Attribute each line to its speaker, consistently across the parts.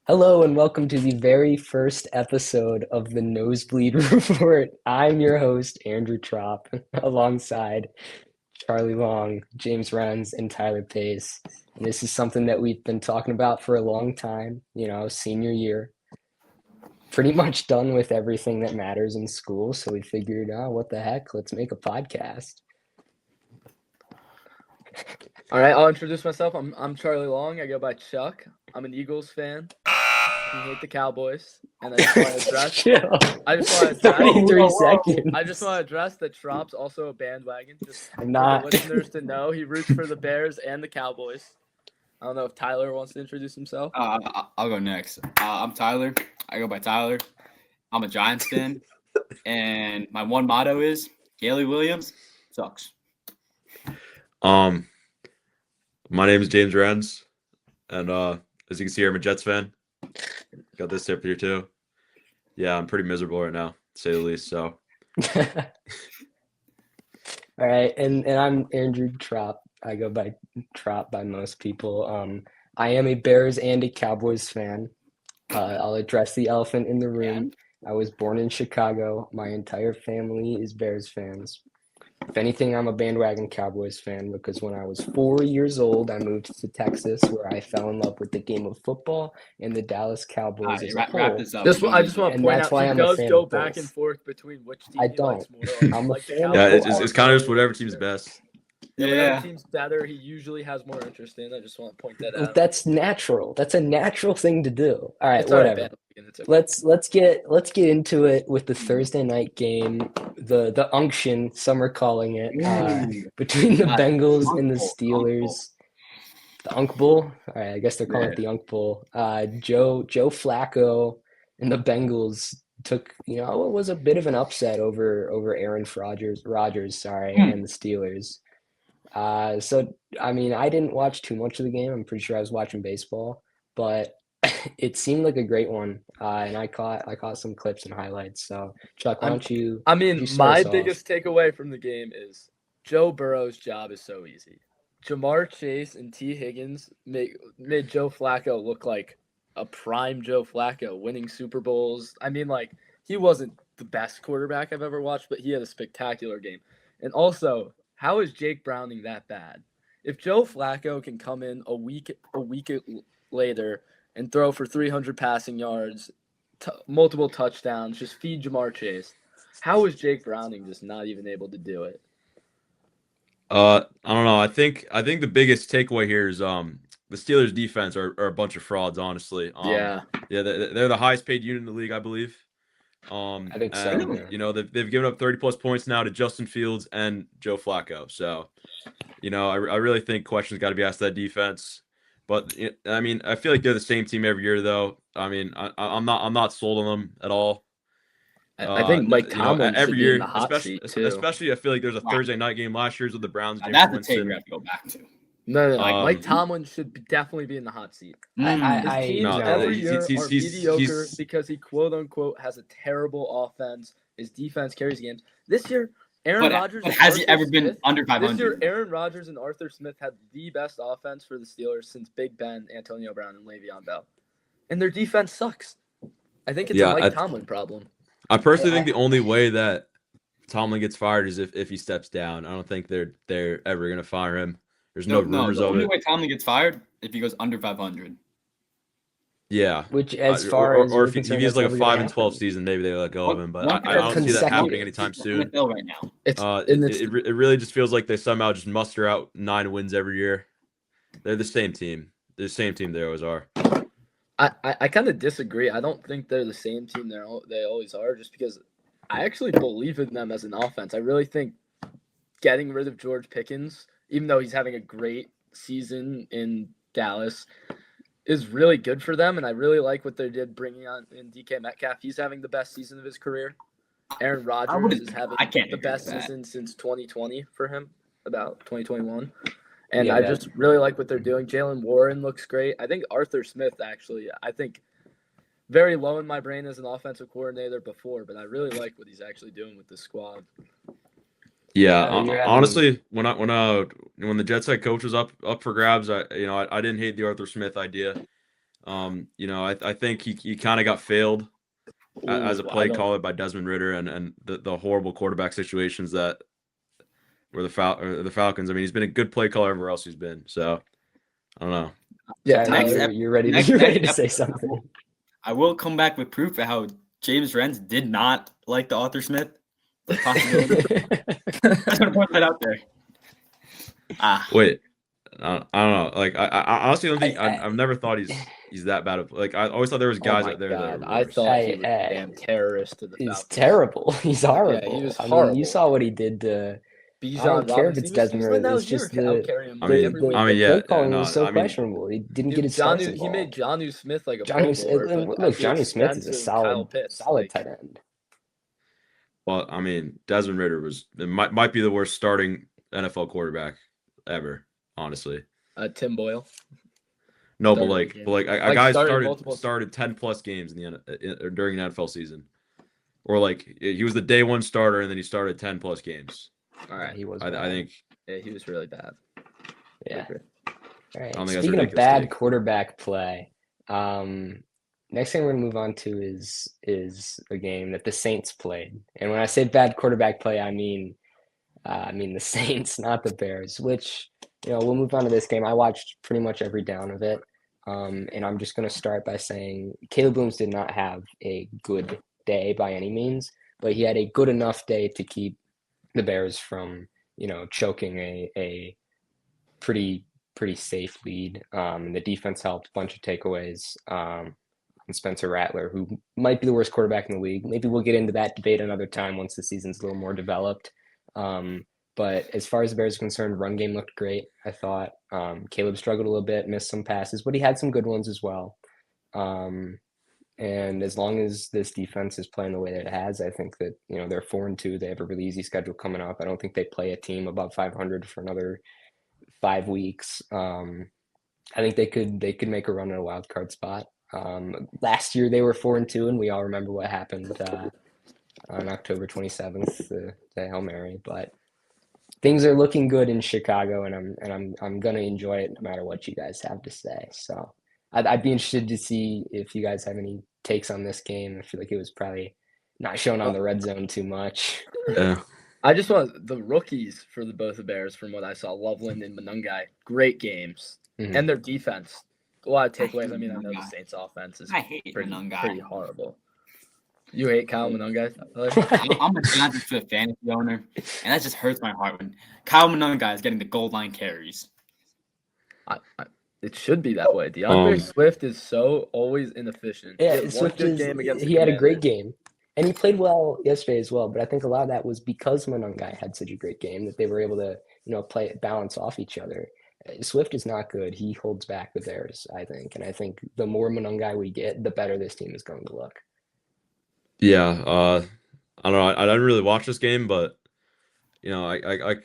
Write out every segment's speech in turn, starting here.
Speaker 1: Hello and welcome to the very first episode of the Nosebleed Report. I'm your host, Andrew Tropp, alongside Charlie Long, James Renz, and Tyler Pace. And this is something that we've been talking about for a long time, senior year. Pretty much done with everything that matters in school, so we figured, oh, what the heck, let's make a podcast.
Speaker 2: All right, I'll introduce myself. I'm Charlie Long. I go by Chuck. I'm an Eagles fan. We hate the Cowboys, and I just want to address.
Speaker 1: Chill.
Speaker 2: I just want to address.
Speaker 1: 33 seconds.
Speaker 2: I just want to address that Tropp's also a bandwagon. Just
Speaker 1: I'm
Speaker 2: for
Speaker 1: not.
Speaker 2: the listeners to know, he roots for the Bears and the Cowboys. I don't know if Tyler wants to introduce himself.
Speaker 3: I'll go next. I'm Tyler. I go by Tyler. I'm a Giants fan, and my one motto is Gailey Williams sucks.
Speaker 4: My name is James Renz, and as you can see, I'm a Jets fan. Got this tip here too. Yeah, I'm pretty miserable right now, to say the least. So,
Speaker 1: all right, and I'm Andrew Tropp. I go by Tropp by most people. I am a Bears and a Cowboys fan. I'll address the elephant in the room. I was born in Chicago. My entire family is Bears fans. If anything, I'm a bandwagon Cowboys fan because when I was 4 years old, I moved to Texas where I fell in love with the game of football and the Dallas Cowboys as a whole.
Speaker 3: Wrap this up.
Speaker 2: I just want to
Speaker 1: And
Speaker 2: point
Speaker 1: that's
Speaker 2: out
Speaker 1: why
Speaker 2: he
Speaker 1: I'm a
Speaker 2: does
Speaker 1: fan
Speaker 2: go
Speaker 1: of
Speaker 2: back
Speaker 1: both.
Speaker 2: and forth between which team
Speaker 1: I
Speaker 2: he likes
Speaker 1: don't.
Speaker 2: more.
Speaker 1: I'm a
Speaker 2: Like the
Speaker 1: fan of
Speaker 4: yeah,
Speaker 2: Cowboys.
Speaker 4: it's kind of just whatever team's best.
Speaker 2: Whatever team's better, he usually has more interest in. I just want to point that out.
Speaker 1: That's natural. That's a natural thing to do. All right,
Speaker 2: It's all right,
Speaker 1: whatever.
Speaker 2: man. It's okay.
Speaker 1: Let's get into it with the Thursday night game, the unction, some are calling it, between the Bengals and the Steelers. The Unk Bowl. All right, I guess they're calling it the Unk Bowl. Joe Flacco and the Bengals took, what was a bit of an upset over Aaron Rodgers, and the Steelers. So I mean, I didn't watch too much of the game. I'm pretty sure I was watching baseball, but it seemed like a great one. And I caught some clips and highlights. So Chuck, why don't you?
Speaker 2: My biggest takeaway from the game is Joe Burrow's job is so easy. Jamar Chase and T. Higgins made Joe Flacco look like a prime Joe Flacco, winning Super Bowls. I mean, like, he wasn't the best quarterback I've ever watched, but he had a spectacular game. And also, how is Jake Browning that bad? If Joe Flacco can come in a week later and throw for 300 passing yards, multiple touchdowns, just feed Jamar Chase, how is Jake Browning just not even able to do it?
Speaker 4: I don't know. I think the biggest takeaway here is the Steelers' defense are a bunch of frauds. Honestly,
Speaker 2: Yeah,
Speaker 4: they're the highest paid unit in the league, I believe.
Speaker 1: I think so.
Speaker 4: And, they've given up 30 plus points now to Justin Fields and Joe Flacco. So, I really think questions got to be asked to that defense. But I mean, I feel like they're the same team every year, though. I mean, I'm not sold on them at all.
Speaker 2: I think Mike Tomlin
Speaker 4: every
Speaker 2: should
Speaker 4: year,
Speaker 2: be in the hot seat too.
Speaker 4: especially I feel like there's a Thursday night game last year's with the Browns. James
Speaker 3: That's the tape
Speaker 4: Winston.
Speaker 3: we have to go back to.
Speaker 2: No. Mike Tomlin should definitely be in the hot seat. His teams every year are mediocre because he quote unquote has a terrible offense. His defense carries games. This year, Aaron Rodgers.
Speaker 3: But has he ever been under 500?
Speaker 2: This year, Aaron Rodgers and Arthur Smith had the best offense for the Steelers since Big Ben, Antonio Brown, and Le'Veon Bell, and their defense sucks. I think it's a Mike Tomlin problem.
Speaker 4: I personally think the only way that Tomlin gets fired is if he steps down. I don't think they're ever gonna fire him. There's no rumors
Speaker 3: the
Speaker 4: of
Speaker 3: only
Speaker 4: it.
Speaker 3: way Tomlin gets fired if he goes under 500.
Speaker 4: Yeah,
Speaker 1: Which, as far as
Speaker 4: or if he
Speaker 1: concerned,
Speaker 4: has like a
Speaker 1: that's never
Speaker 4: 5-12
Speaker 1: gonna
Speaker 4: season, maybe they let go of him. But I
Speaker 3: One
Speaker 4: don't see that happening
Speaker 1: consecutive.
Speaker 4: anytime
Speaker 3: He's
Speaker 4: soon.
Speaker 3: NFL right now.
Speaker 4: It really just feels like they somehow just muster out 9 wins every year. They're the same team. They're the same team they always are.
Speaker 2: I kind of disagree. I don't think they're the same team they always are, just because I actually believe in them as an offense. I really think getting rid of George Pickens, even though he's having a great season in Dallas, is really good for them, and I really like what they did bringing on in DK Metcalf. He's having the best season of his career. Aaron Rodgers is having the best season since 2020 for him, about 2021. And I just really like what they're doing. Jalen Warren looks great. I think Arthur Smith, actually, very low in my brain as an offensive coordinator before, but I really like what he's actually doing with the squad.
Speaker 4: Yeah, honestly, when the Jets head coach was up for grabs, I didn't hate the Arthur Smith idea. I think he kind of got failed as a
Speaker 2: Ooh,
Speaker 4: play caller by Desmond Ritter and the horrible quarterback situations that were the Falcons. I mean, he's been a good play caller everywhere else he's been. So I don't know.
Speaker 2: Yeah,
Speaker 1: Tyler, you're ready to say something.
Speaker 3: I will come back with proof of how James Renz did not like the Arthur Smith possibility. I'm gonna put that out there.
Speaker 4: Wait, I don't know. Like I honestly don't think I've never thought he's that bad of. Like I always thought there was guys out there that were
Speaker 2: I
Speaker 4: worse.
Speaker 2: thought he was a damn terrorist to the Falcons.
Speaker 1: He's terrible. He's horrible.
Speaker 2: Yeah, he was
Speaker 1: I mean,
Speaker 2: horrible.
Speaker 1: you saw what he did to.
Speaker 2: Bijan
Speaker 1: I don't care if
Speaker 2: Robinson.
Speaker 1: it's Desmond Ritter. It's just the play calling was so questionable. He didn't get his starts involved.
Speaker 2: He made Jonnu Smith like a
Speaker 1: Jonnu Smith is a solid tight end.
Speaker 4: Well, I mean, Desmond Ritter might be the worst starting NFL quarterback ever, honestly.
Speaker 2: Tim Boyle.
Speaker 4: No, but a guy started 10 plus games during an NFL season, or like he was the day one starter and then he started 10 plus games.
Speaker 2: All right,
Speaker 1: he was.
Speaker 2: I think he was really bad.
Speaker 1: Yeah. All right.
Speaker 4: Speaking
Speaker 1: of bad quarterback play, next thing we're gonna move on to is a game that the Saints played, and when I say bad quarterback play, I mean the Saints, not the Bears. Which we'll move on to this game. I watched pretty much every down of it, and I'm just gonna start by saying Caleb Williams did not have a good day by any means, but he had a good enough day to keep the Bears from choking a pretty safe lead. And the defense helped, a bunch of takeaways. And Spencer Rattler, who might be the worst quarterback in the league. Maybe we'll get into that debate another time once the season's a little more developed. But as far as the Bears are concerned, run game looked great, I thought. Caleb struggled a little bit, missed some passes, but he had some good ones as well. And as long as this defense is playing the way that it has, I think that they're 4-2. They have a really easy schedule coming up. I don't think they play a team above 500 for another 5 weeks. I think they could make a run at a wild card spot. Last year they were 4-2, and we all remember what happened on October 27th, the Hail Mary. But things are looking good in Chicago, and I'm gonna enjoy it no matter what you guys have to say. So I'd be interested to see if you guys have any takes on this game. I feel like it was probably not shown on the red zone too much.
Speaker 4: Yeah.
Speaker 2: I just want the rookies for both the Bears, from what I saw, Loveland and Monungai, great games. Mm-hmm. And their defense, a lot of takeaways. I mean, I know the Saints offense is pretty horrible. You hate Kyle Monungai?
Speaker 3: I'm a Giants fantasy owner, and that just hurts my heart when Kyle Monungai is getting the goal line carries.
Speaker 2: It should be that way. DeAndre Swift is so always inefficient.
Speaker 1: Yeah, Swift he had a great game. And he played well yesterday as well, but I think a lot of that was because Monungai had such a great game that they were able to, balance off each other. Swift is not good. He holds back the Bears, I think. And I think the more Monungai we get, the better this team is going to look.
Speaker 4: Yeah, I don't know. I didn't really watch this game, but I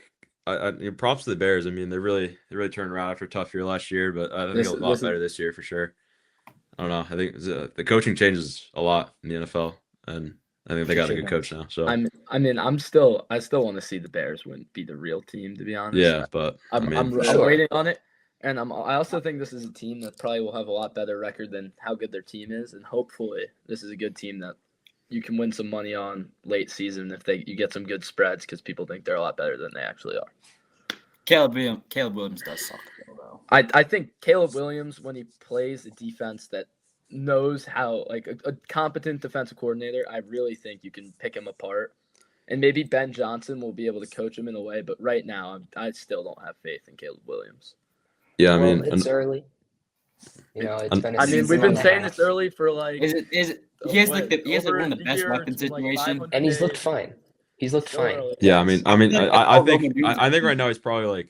Speaker 4: props to the Bears. I mean, they really turned around after a tough year last year, but I think a lot better this year for sure. I don't know. I think the coaching changes a lot in the NFL, and I think they got a good coach now. So
Speaker 2: I still want to see the Bears be the real team, to be honest.
Speaker 4: Yeah, but
Speaker 2: I'm waiting on it, and I also think this is a team that probably will have a lot better record than how good their team is, and hopefully this is a good team that you can win some money on late season if you get some good spreads because people think they're a lot better than they actually are.
Speaker 3: Caleb Williams does suck, though.
Speaker 2: I think Caleb Williams, when he plays a defense that knows how, like a competent defensive coordinator, I really think you can pick him apart. And maybe Ben Johnson will be able to coach him in a way, but right now I still don't have faith in Caleb Williams.
Speaker 4: Yeah,
Speaker 1: it's early. It's been
Speaker 2: we've been saying it's early for like.
Speaker 3: He has one of the best weapon situations,
Speaker 1: and he's looked fine.
Speaker 4: Yeah, I think right now he's probably like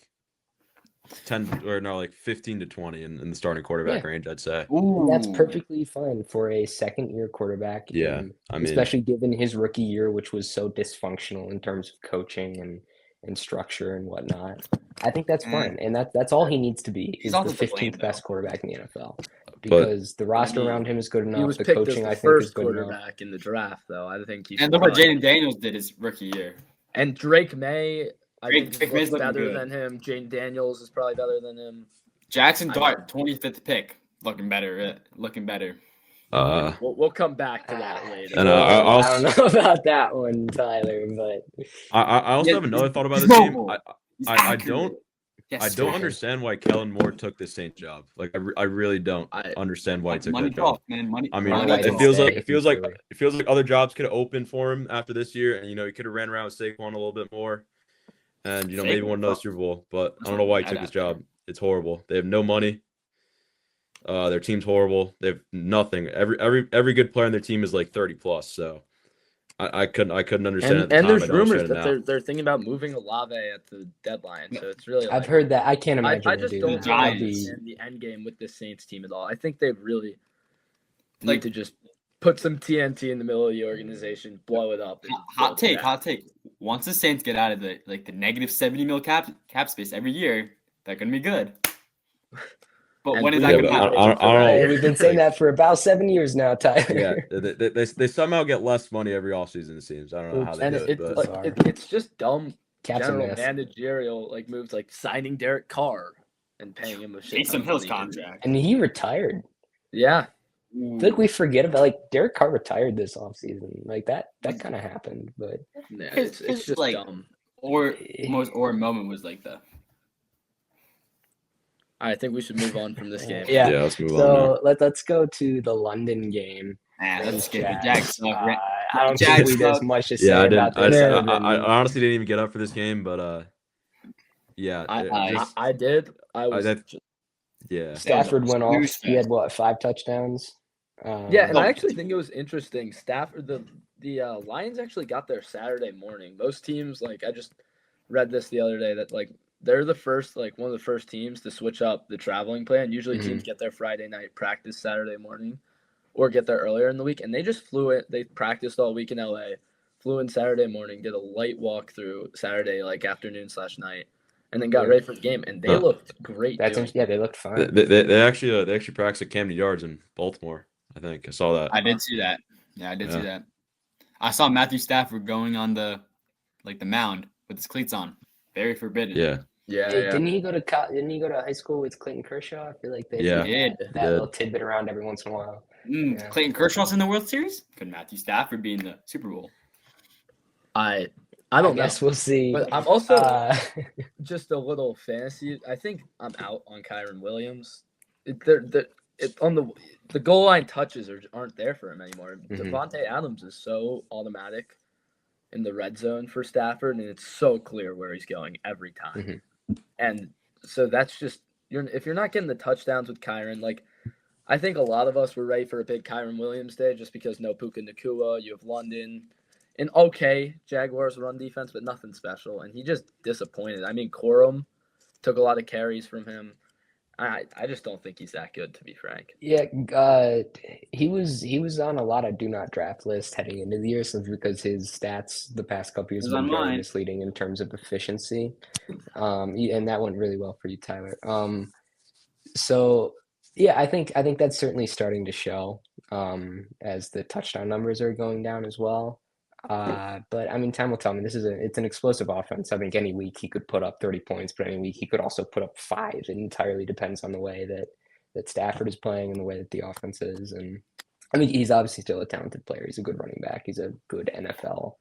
Speaker 4: 15 to 20 in the starting quarterback range, I'd say.
Speaker 1: And that's perfectly fine for a second-year quarterback.
Speaker 4: Yeah,
Speaker 1: especially given his rookie year, which was so dysfunctional in terms of coaching and structure and whatnot. I think that's fine, and that's all he needs to be. He's the 15th best quarterback in the NFL. Because the roster around him is good enough.
Speaker 2: He was
Speaker 1: the
Speaker 2: picked
Speaker 1: coaching,
Speaker 2: as the
Speaker 1: I think,
Speaker 2: first
Speaker 1: is good
Speaker 2: quarterback in the draft, though. I think
Speaker 3: and look what Jaden Daniels did his rookie year.
Speaker 2: And Drake May, I think
Speaker 3: Drake
Speaker 2: looks better than him. Jaden Daniels is probably better than him.
Speaker 3: Jackson Dart, 25th pick. Looking better. Looking better.
Speaker 2: We'll come back to that later.
Speaker 4: And
Speaker 1: I don't know about that one, Tyler, but
Speaker 4: I also
Speaker 3: Yeah,
Speaker 4: have another thought about
Speaker 3: he's
Speaker 4: this game.
Speaker 3: mobile. He's
Speaker 4: I
Speaker 3: accurate.
Speaker 4: don't
Speaker 3: Yes,
Speaker 4: I don't
Speaker 3: sir.
Speaker 4: understand why Kellen Moore took the Saints job. Like I really don't understand why he took
Speaker 3: Money
Speaker 4: that job.
Speaker 3: talk, man. Money.
Speaker 4: I mean,
Speaker 1: Why
Speaker 4: it
Speaker 1: didn't
Speaker 4: feels
Speaker 1: stay?
Speaker 4: like it feels like other jobs could have opened for him after this year, and he could have ran around with Saquon a little bit more, and maybe won another Super Bowl. But I don't know why he took this job. It's horrible. They have no money. Their team's horrible. They have nothing. Every good player on their team is like 30 plus. So I couldn't understand at the time.
Speaker 2: And there's
Speaker 4: I don't
Speaker 2: rumors
Speaker 4: understand
Speaker 2: that
Speaker 4: it now.
Speaker 2: they're thinking about moving Olave at the deadline. So it's really
Speaker 1: I've heard that. I can't imagine.
Speaker 2: I just
Speaker 1: they
Speaker 2: don't
Speaker 1: do that.
Speaker 2: understand the end game with the Saints team at all. I think they really need to just put some TNT in the middle of the organization, blow it up.
Speaker 3: Hot take. Once the Saints get out of the negative 70 mil cap space every year, they're gonna be good. But when is that gonna happen?
Speaker 4: I don't know.
Speaker 1: We've been saying that for about 7 years now, Tyler.
Speaker 4: Yeah, they somehow get less money every offseason. It seems. I don't know how they do it, but
Speaker 2: it's just dumb
Speaker 1: Cap's a
Speaker 2: general
Speaker 1: mess.
Speaker 2: managerial moves like signing Derek Carr and paying him a shit.
Speaker 3: Taysom Hill's contract.
Speaker 1: And he retired.
Speaker 2: Yeah.
Speaker 1: I feel like we forget about Derek Carr retired this offseason. Like that kind of happened, but
Speaker 2: yeah, it's just
Speaker 3: like
Speaker 2: dumb.
Speaker 3: Or moment was like the.
Speaker 2: I think we should move on from this game.
Speaker 1: Yeah,
Speaker 4: let's move on.
Speaker 1: So let's go to the London game.
Speaker 3: Let's get the Jags.
Speaker 1: I don't think there's much to say about this.
Speaker 4: I honestly didn't even get up for this game, but yeah,
Speaker 2: I did.
Speaker 4: Yeah.
Speaker 1: Stafford went off. He had 5 touchdowns.
Speaker 2: Yeah, and I actually think it was interesting. Stafford, the Lions actually got there Saturday morning. Most teams, I just read this the other day that they're the first, one of the first teams to switch up the traveling plan. Usually teams get there Friday night, practice Saturday morning, or get there earlier in the week. And they just flew it. They practiced all week in LA, flew in Saturday morning, did a light walkthrough Saturday, afternoon/night, and then got ready for the game. And they looked great.
Speaker 1: They looked fine.
Speaker 4: They actually practiced at Camden Yards in Baltimore. I think I saw that.
Speaker 3: I did see that. Yeah, I did see that. I saw Matthew Stafford going on the mound with his cleats on. Very forbidden.
Speaker 4: Yeah.
Speaker 2: Yeah.
Speaker 1: Didn't he go to high school with Clayton Kershaw? I feel like they did that little tidbit around every once in a while.
Speaker 3: Clayton Kershaw's in the World Series? Could Matthew Stafford be in the Super Bowl?
Speaker 2: I don't
Speaker 1: guess we'll see.
Speaker 2: But I'm also just a little fantasy. I think I'm out on Kyren Williams. On the goal line touches aren't there for him anymore. Devontae Adams is so automatic in the red zone for Stafford, and it's so clear where he's going every time. And so that's just if you're not getting the touchdowns with Kyren, I think a lot of us were ready for a big Kyren Williams day just because no Puka Nacua, you have London, an okay Jaguars run defense, but nothing special. And he just disappointed. I mean, Corum took a lot of carries from him. I just don't think he's that good, to be frank.
Speaker 1: Yeah, he was on a lot of do not draft lists heading into the year, simply because his stats the past couple years have been very misleading in terms of efficiency. And that went really well for you, Tyler. So yeah, I think that's certainly starting to show as the touchdown numbers are going down as well. But I mean, time will tell. I mean, it's an explosive offense. I think any week he could put up 30 points, but any week he could also put up 5. It entirely depends on the way that Stafford is playing and the way that the offense is. And I mean, he's obviously still a talented player. He's a good running back. He's a good NFL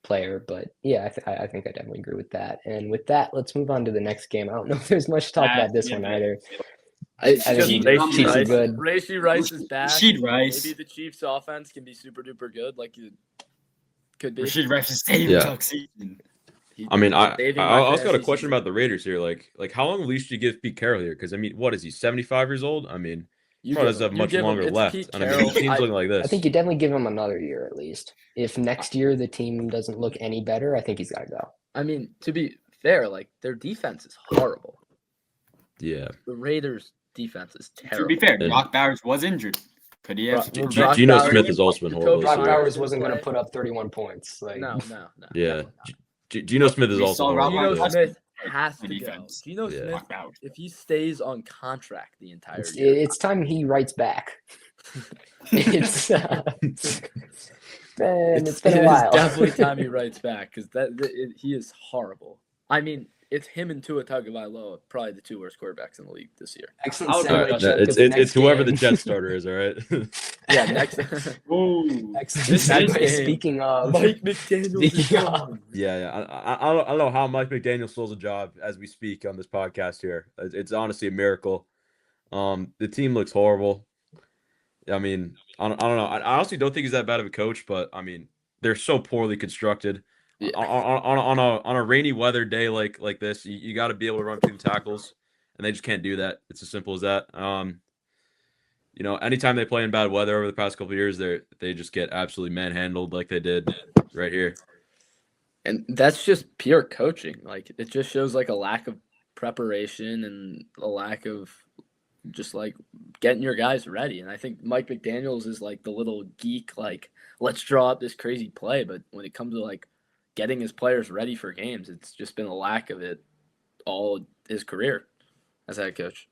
Speaker 1: player. But yeah, I think I definitely agree with that. And with that, let's move on to the next game. I don't know if there's much to talk about this one either.
Speaker 2: Rashee Rice is back.
Speaker 3: Rashee Rice.
Speaker 2: Maybe the Chiefs' offense can be super duper good, could be.
Speaker 3: Rashee Rice is saving season.
Speaker 4: I mean, I also got a question about the Raiders here. How long leash do you give Pete Carroll here? Because I mean, what is he? 75 years old? I mean, he doesn't have much longer left. And I mean, the team's looking like this.
Speaker 1: I think you definitely give him another year at least. If next year the team doesn't look any better, I think he's got to go.
Speaker 2: I mean, to be fair, their defense is horrible.
Speaker 4: Yeah.
Speaker 2: The Raiders' defense is terrible.
Speaker 3: To be fair, Brock Bowers was injured. Could he have?
Speaker 4: Geno Smith has also been horrible.
Speaker 1: Brock Bowers wasn't going to put up 31 points.
Speaker 2: No.
Speaker 4: Yeah. Geno Smith is also horrible.
Speaker 2: Geno Smith has to go. Geno Smith, if he stays on contract the entire year.
Speaker 1: It's time he writes back. It's been a while.
Speaker 2: It's definitely time he writes back because he is horrible. I mean, it's him and Tua Tagovailoa, probably the 2 worst quarterbacks in the league this year.
Speaker 1: Excellent
Speaker 3: I would
Speaker 1: segue,
Speaker 3: put
Speaker 1: Chuck,
Speaker 4: It's
Speaker 1: 'cause the next
Speaker 4: whoever the
Speaker 1: game-
Speaker 4: Jets starter is, all right.
Speaker 2: Yeah, next.
Speaker 3: Ooh.
Speaker 1: Excellent
Speaker 3: This
Speaker 1: segue.
Speaker 2: game,
Speaker 1: Speaking of,
Speaker 2: Mike McDaniels is
Speaker 1: Speaking of-
Speaker 2: gone.
Speaker 4: Yeah. I don't know how Mike McDaniel still has a job as we speak on this podcast here. It's honestly a miracle. The team looks horrible. I mean, I don't know. I honestly don't think he's that bad of a coach, but I mean, they're so poorly constructed.
Speaker 2: Yeah.
Speaker 4: On a rainy weather day like this, you got to be able to run between tackles, and they just can't do that. It's as simple as that. You know, anytime they play in bad weather over the past couple of years, they just get absolutely manhandled like they did right here.
Speaker 2: And that's just pure coaching. Like, it just shows like a lack of preparation and a lack of just like getting your guys ready. And I think Mike McDaniels is like the little geek, like, let's draw up this crazy play. But when it comes to like getting his players ready for games, it's just been a lack of it all his career as head coach.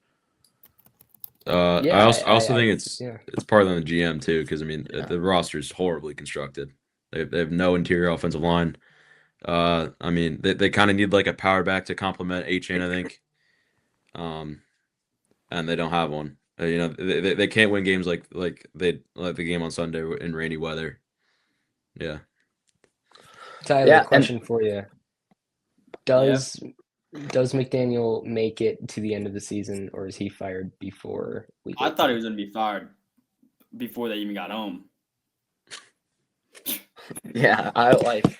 Speaker 4: I also think it's
Speaker 1: yeah.
Speaker 4: part of the GM too, because I mean the roster is horribly constructed. They have no interior offensive line. I mean they kind of need like a power back to complement A-Chain, I think. And they don't have one. You know, they can't win games like the game on Sunday in rainy weather. Yeah.
Speaker 1: Tyler,
Speaker 2: Yeah,
Speaker 1: question for you: Does McDaniel make it to the end of the season, or is he fired before week?
Speaker 3: I thought he was going to be fired before they even got home.
Speaker 2: Yeah, I like.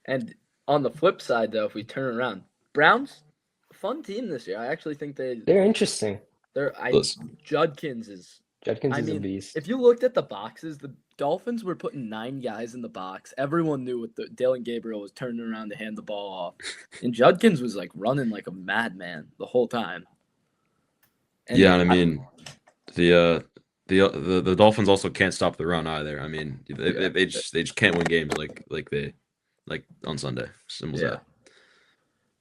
Speaker 2: And on the flip side, though, if we turn around, Browns, fun team this year. I actually think
Speaker 1: They're interesting.
Speaker 2: Judkins is.
Speaker 1: Judkins
Speaker 2: I
Speaker 1: is a
Speaker 2: mean,
Speaker 1: beast.
Speaker 2: if you looked at the boxes, the Dolphins were putting 9 guys in the box. Everyone knew what Dylan Gabriel was turning around to hand the ball off, and Judkins was like running like a madman the whole time.
Speaker 4: And I mean, the Dolphins also can't stop the run either. I mean, they just can't win games like on Sunday. Simple as that.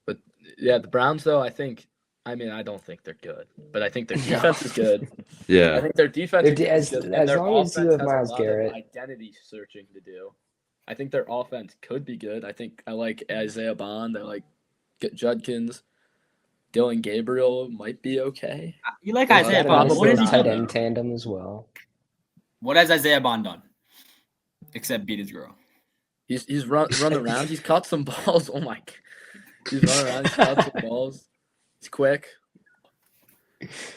Speaker 2: But yeah, the Browns though, I don't think they're good, but I think their defense is good.
Speaker 4: Yeah,
Speaker 2: I think their defense is
Speaker 1: as
Speaker 2: good, and their
Speaker 1: long as you
Speaker 2: offense
Speaker 1: have
Speaker 2: has
Speaker 1: Myles
Speaker 2: a lot of
Speaker 1: Garrett.
Speaker 2: identity searching to do. I think their offense could be good. I think I like Isaiah Bond. I like Judkins. Dylan Gabriel might be okay.
Speaker 3: You like
Speaker 2: Yeah,
Speaker 3: Isaiah
Speaker 1: Got a
Speaker 3: Bond,
Speaker 1: nice
Speaker 3: but what has
Speaker 1: little
Speaker 3: he
Speaker 1: tight
Speaker 3: done?
Speaker 1: end tandem as well.
Speaker 3: What has Isaiah Bond done? Except beat his girl.
Speaker 2: He's run around. He's caught some balls. Oh my! He's run around. He's caught some balls. He's quick.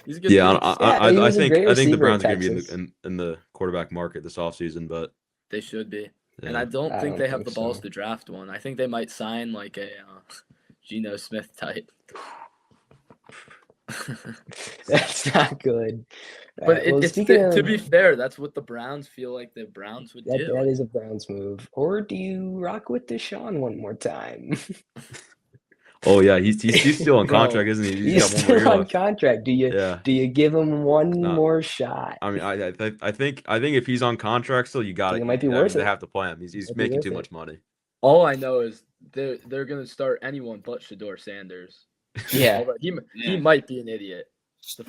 Speaker 2: He's a good.
Speaker 4: Yeah.
Speaker 2: dude.
Speaker 4: I think the
Speaker 1: receiver
Speaker 4: Browns are
Speaker 1: at
Speaker 4: going to
Speaker 1: Texas.
Speaker 4: be in the quarterback market this offseason, but
Speaker 2: They should be.
Speaker 4: yeah.
Speaker 2: And I don't think they have
Speaker 1: think
Speaker 2: the balls
Speaker 1: so.
Speaker 2: to draft one. I think they might sign like a Geno Smith type.
Speaker 1: That's not good.
Speaker 2: But
Speaker 1: Well,
Speaker 2: it's
Speaker 1: speaking
Speaker 2: to
Speaker 1: of-
Speaker 2: be fair, that's what the Browns feel like the Browns would do.
Speaker 1: that is a Browns move. Or do you rock with Deshaun one more time?
Speaker 4: Oh yeah, he's still on
Speaker 2: Bro,
Speaker 4: contract, isn't he?
Speaker 1: He's
Speaker 4: got one more
Speaker 1: still
Speaker 4: year
Speaker 1: on
Speaker 4: left.
Speaker 1: contract. Do
Speaker 4: Yeah.
Speaker 1: you give him one
Speaker 4: No.
Speaker 1: more shot?
Speaker 4: I mean, I think if he's on contract still, you got
Speaker 1: Think
Speaker 4: it.
Speaker 1: it might be worth
Speaker 4: They
Speaker 1: it.
Speaker 4: have to play him. He's
Speaker 1: Might be
Speaker 4: making
Speaker 1: worth
Speaker 4: too
Speaker 1: it.
Speaker 4: much money.
Speaker 2: All I know is they're gonna start anyone but Shador Sanders.
Speaker 1: Yeah,
Speaker 2: Although he
Speaker 3: Yeah.
Speaker 2: might be an idiot. The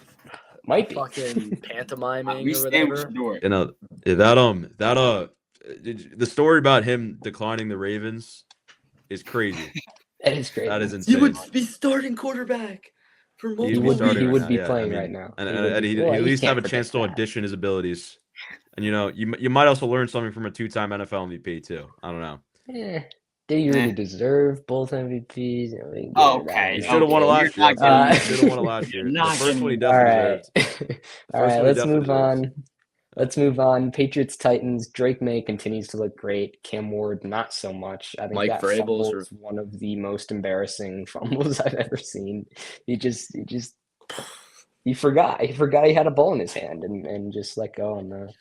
Speaker 1: might be.
Speaker 2: fucking pantomiming
Speaker 3: We
Speaker 2: or
Speaker 3: stand with
Speaker 2: whatever.
Speaker 3: Shador.
Speaker 4: You know the story about him declining the Ravens is crazy.
Speaker 1: That is great.
Speaker 4: That is
Speaker 2: He
Speaker 4: insane.
Speaker 2: would be starting quarterback for
Speaker 4: He'd
Speaker 2: multiple
Speaker 1: He
Speaker 4: be
Speaker 1: would
Speaker 4: starting
Speaker 1: be, he
Speaker 4: right
Speaker 1: would
Speaker 4: now,
Speaker 1: be
Speaker 4: yeah,
Speaker 1: playing
Speaker 4: I mean,
Speaker 1: right now.
Speaker 4: and
Speaker 1: He would be-
Speaker 4: he'd
Speaker 1: well,
Speaker 4: at
Speaker 1: you
Speaker 4: least have a
Speaker 1: can't
Speaker 4: chance to
Speaker 1: predict that.
Speaker 4: audition his abilities. And you know, you might also learn something from a 2-time NFL MVP too. I don't know.
Speaker 1: Did he really
Speaker 3: Eh.
Speaker 1: deserve both MVPs? You know, we can get
Speaker 3: Oh,
Speaker 1: around
Speaker 3: okay.
Speaker 4: He
Speaker 1: that.
Speaker 4: should have won it
Speaker 3: Okay,
Speaker 4: last
Speaker 3: you're
Speaker 4: year.
Speaker 3: not
Speaker 4: He
Speaker 1: getting-
Speaker 4: should have won it last year.
Speaker 3: You're
Speaker 4: The
Speaker 3: not
Speaker 4: first one he
Speaker 3: getting-
Speaker 1: All
Speaker 4: definitely
Speaker 1: right.
Speaker 4: deserved.
Speaker 1: All right,
Speaker 4: one he
Speaker 1: let's
Speaker 4: definitely
Speaker 1: move on. Let's move on. Patriots, Titans. Drake May continues to look great. Cam Ward, not so much. I think
Speaker 2: Mike
Speaker 1: that
Speaker 2: Vrabel's
Speaker 1: fumble
Speaker 2: or-
Speaker 1: is one of the most embarrassing fumbles I've ever seen. He forgot. He forgot he had a ball in his hand and just let go on the.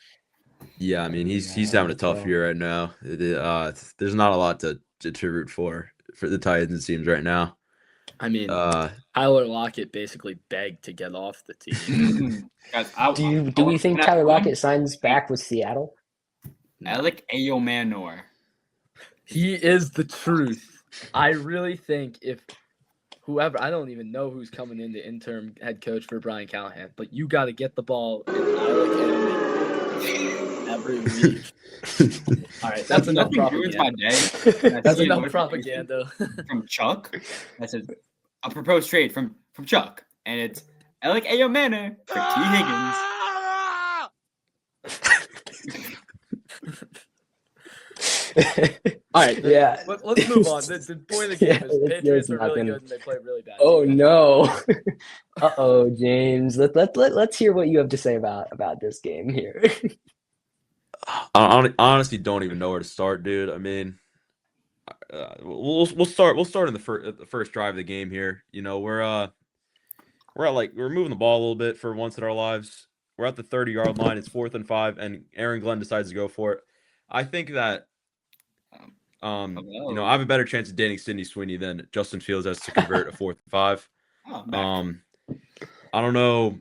Speaker 4: Yeah, I mean he's
Speaker 1: Yeah,
Speaker 4: having a tough
Speaker 1: so-
Speaker 4: year right now. There's not a lot to root for the Titans it seems right now.
Speaker 2: I mean,
Speaker 4: Uh,
Speaker 2: Tyler Lockett basically begged to get off the team.
Speaker 3: Guys,
Speaker 1: Do we think Tyler Lockett signs back with Seattle?
Speaker 3: Alec Ayomanor.
Speaker 2: He is the truth. I really think if whoever, I don't even know who's coming in the interim head coach for Brian Callahan, but you got to get the ball in Alec Ayomanor every week. All right, that's enough
Speaker 3: Nothing ruins my
Speaker 2: propaganda.
Speaker 3: day.
Speaker 2: That's
Speaker 3: See a
Speaker 2: enough
Speaker 3: notification
Speaker 2: propaganda.
Speaker 3: from Chuck that says a proposed trade from Chuck, and it's Alec Ayo Manor for T. Higgins.
Speaker 2: All right,
Speaker 1: Yeah.
Speaker 2: Let's move on. The point of the game is Patriots are really good and they play really bad.
Speaker 1: Oh no! Uh-oh, James. Let's hear what you have to say about this game here.
Speaker 4: I honestly don't even know where to start, dude. I mean, we'll start in the first drive of the game here. You know, we're moving the ball a little bit for once in our lives. We're at the 30-yard line. It's 4th and 5, and Aaron Glenn decides to go for it. I think that you know, I have a better chance of dating Sydney Sweeney than Justin Fields has to convert a 4th and 5. I don't know.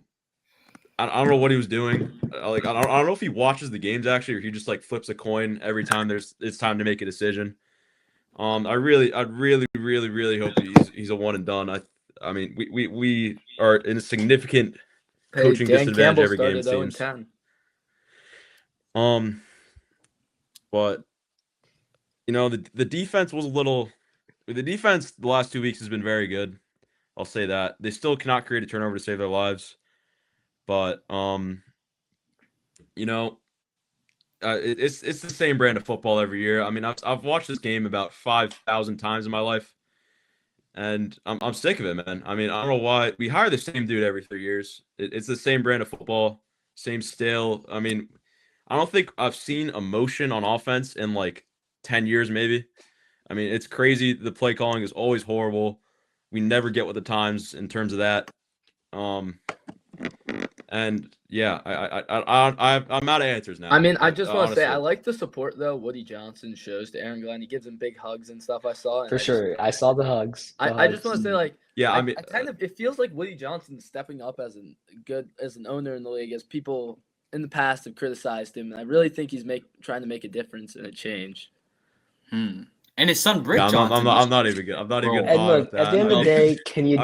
Speaker 4: I don't know what he was doing. I don't know if he watches the games actually, or he just like flips a coin every time it's time to make a decision. I'd really hope he's a one and done. I mean, we are in a significant coaching disadvantage every game, it seems. But you know, the defense was a little. The defense the last 2 weeks has been very good. I'll say that. They still cannot create a turnover to save their lives. But you know, it's the same brand of football every year. I mean, I've watched this game about 5,000 times in my life, and I'm sick of it, man. I mean, I don't know why we hire the same dude every 3 years. It's the same brand of football, same style. I mean, I don't think I've seen emotion on offense in like 10 years, maybe. I mean, it's crazy. The play calling is always horrible. We never get with the times in terms of that. And yeah, I'm out of answers now.
Speaker 2: I mean, I just want to say I like the support though Woody Johnson shows to Aaron Glenn. He gives him big hugs and stuff. I saw
Speaker 1: for sure. I saw the hugs.
Speaker 2: I just want to say like
Speaker 4: yeah. I mean,
Speaker 2: it feels like Woody Johnson stepping up as an owner in the league, as people in the past have criticized him, and I really think he's trying to make a difference and a change.
Speaker 3: And his son Brick Johnson.
Speaker 4: I'm not even good. I'm not even good.
Speaker 1: And look, at the end of the day, can you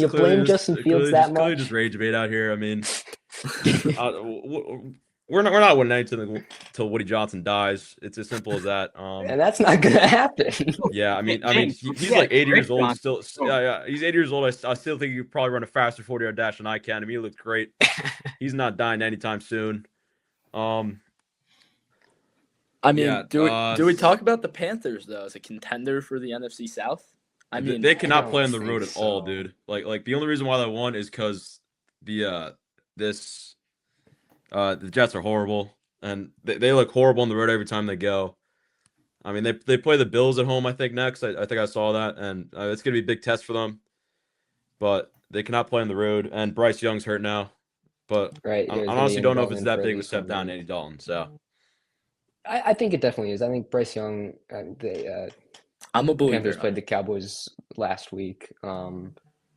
Speaker 1: blame Justin Fields that much?
Speaker 4: Just rage bait out here. I mean, we're not winning anything until Woody Johnson dies. It's as simple as that.
Speaker 1: And that's not gonna happen.
Speaker 4: Yeah, I mean, he's like 80 years old still. Yeah, he's 80 years old. I still think he could probably run a faster 40-yard dash than I can. I mean, he looked great. He's not dying anytime soon.
Speaker 2: I mean, do we talk about the Panthers though as a contender for the NFC South? I mean,
Speaker 4: they cannot play on the road at all, dude. Like the only reason why they won is because the Jets are horrible, and they look horrible on the road every time they go. I mean, they play the Bills at home, I think, next. I think I saw that, and it's gonna be a big test for them. But they cannot play on the road, and Bryce Young's hurt now. But
Speaker 1: right,
Speaker 4: I honestly don't know if it's that big of a step down to Andy Dalton. So.
Speaker 1: I think it definitely is. I think Bryce Young,
Speaker 2: I'm a believer.
Speaker 1: Panthers played the Cowboys last week.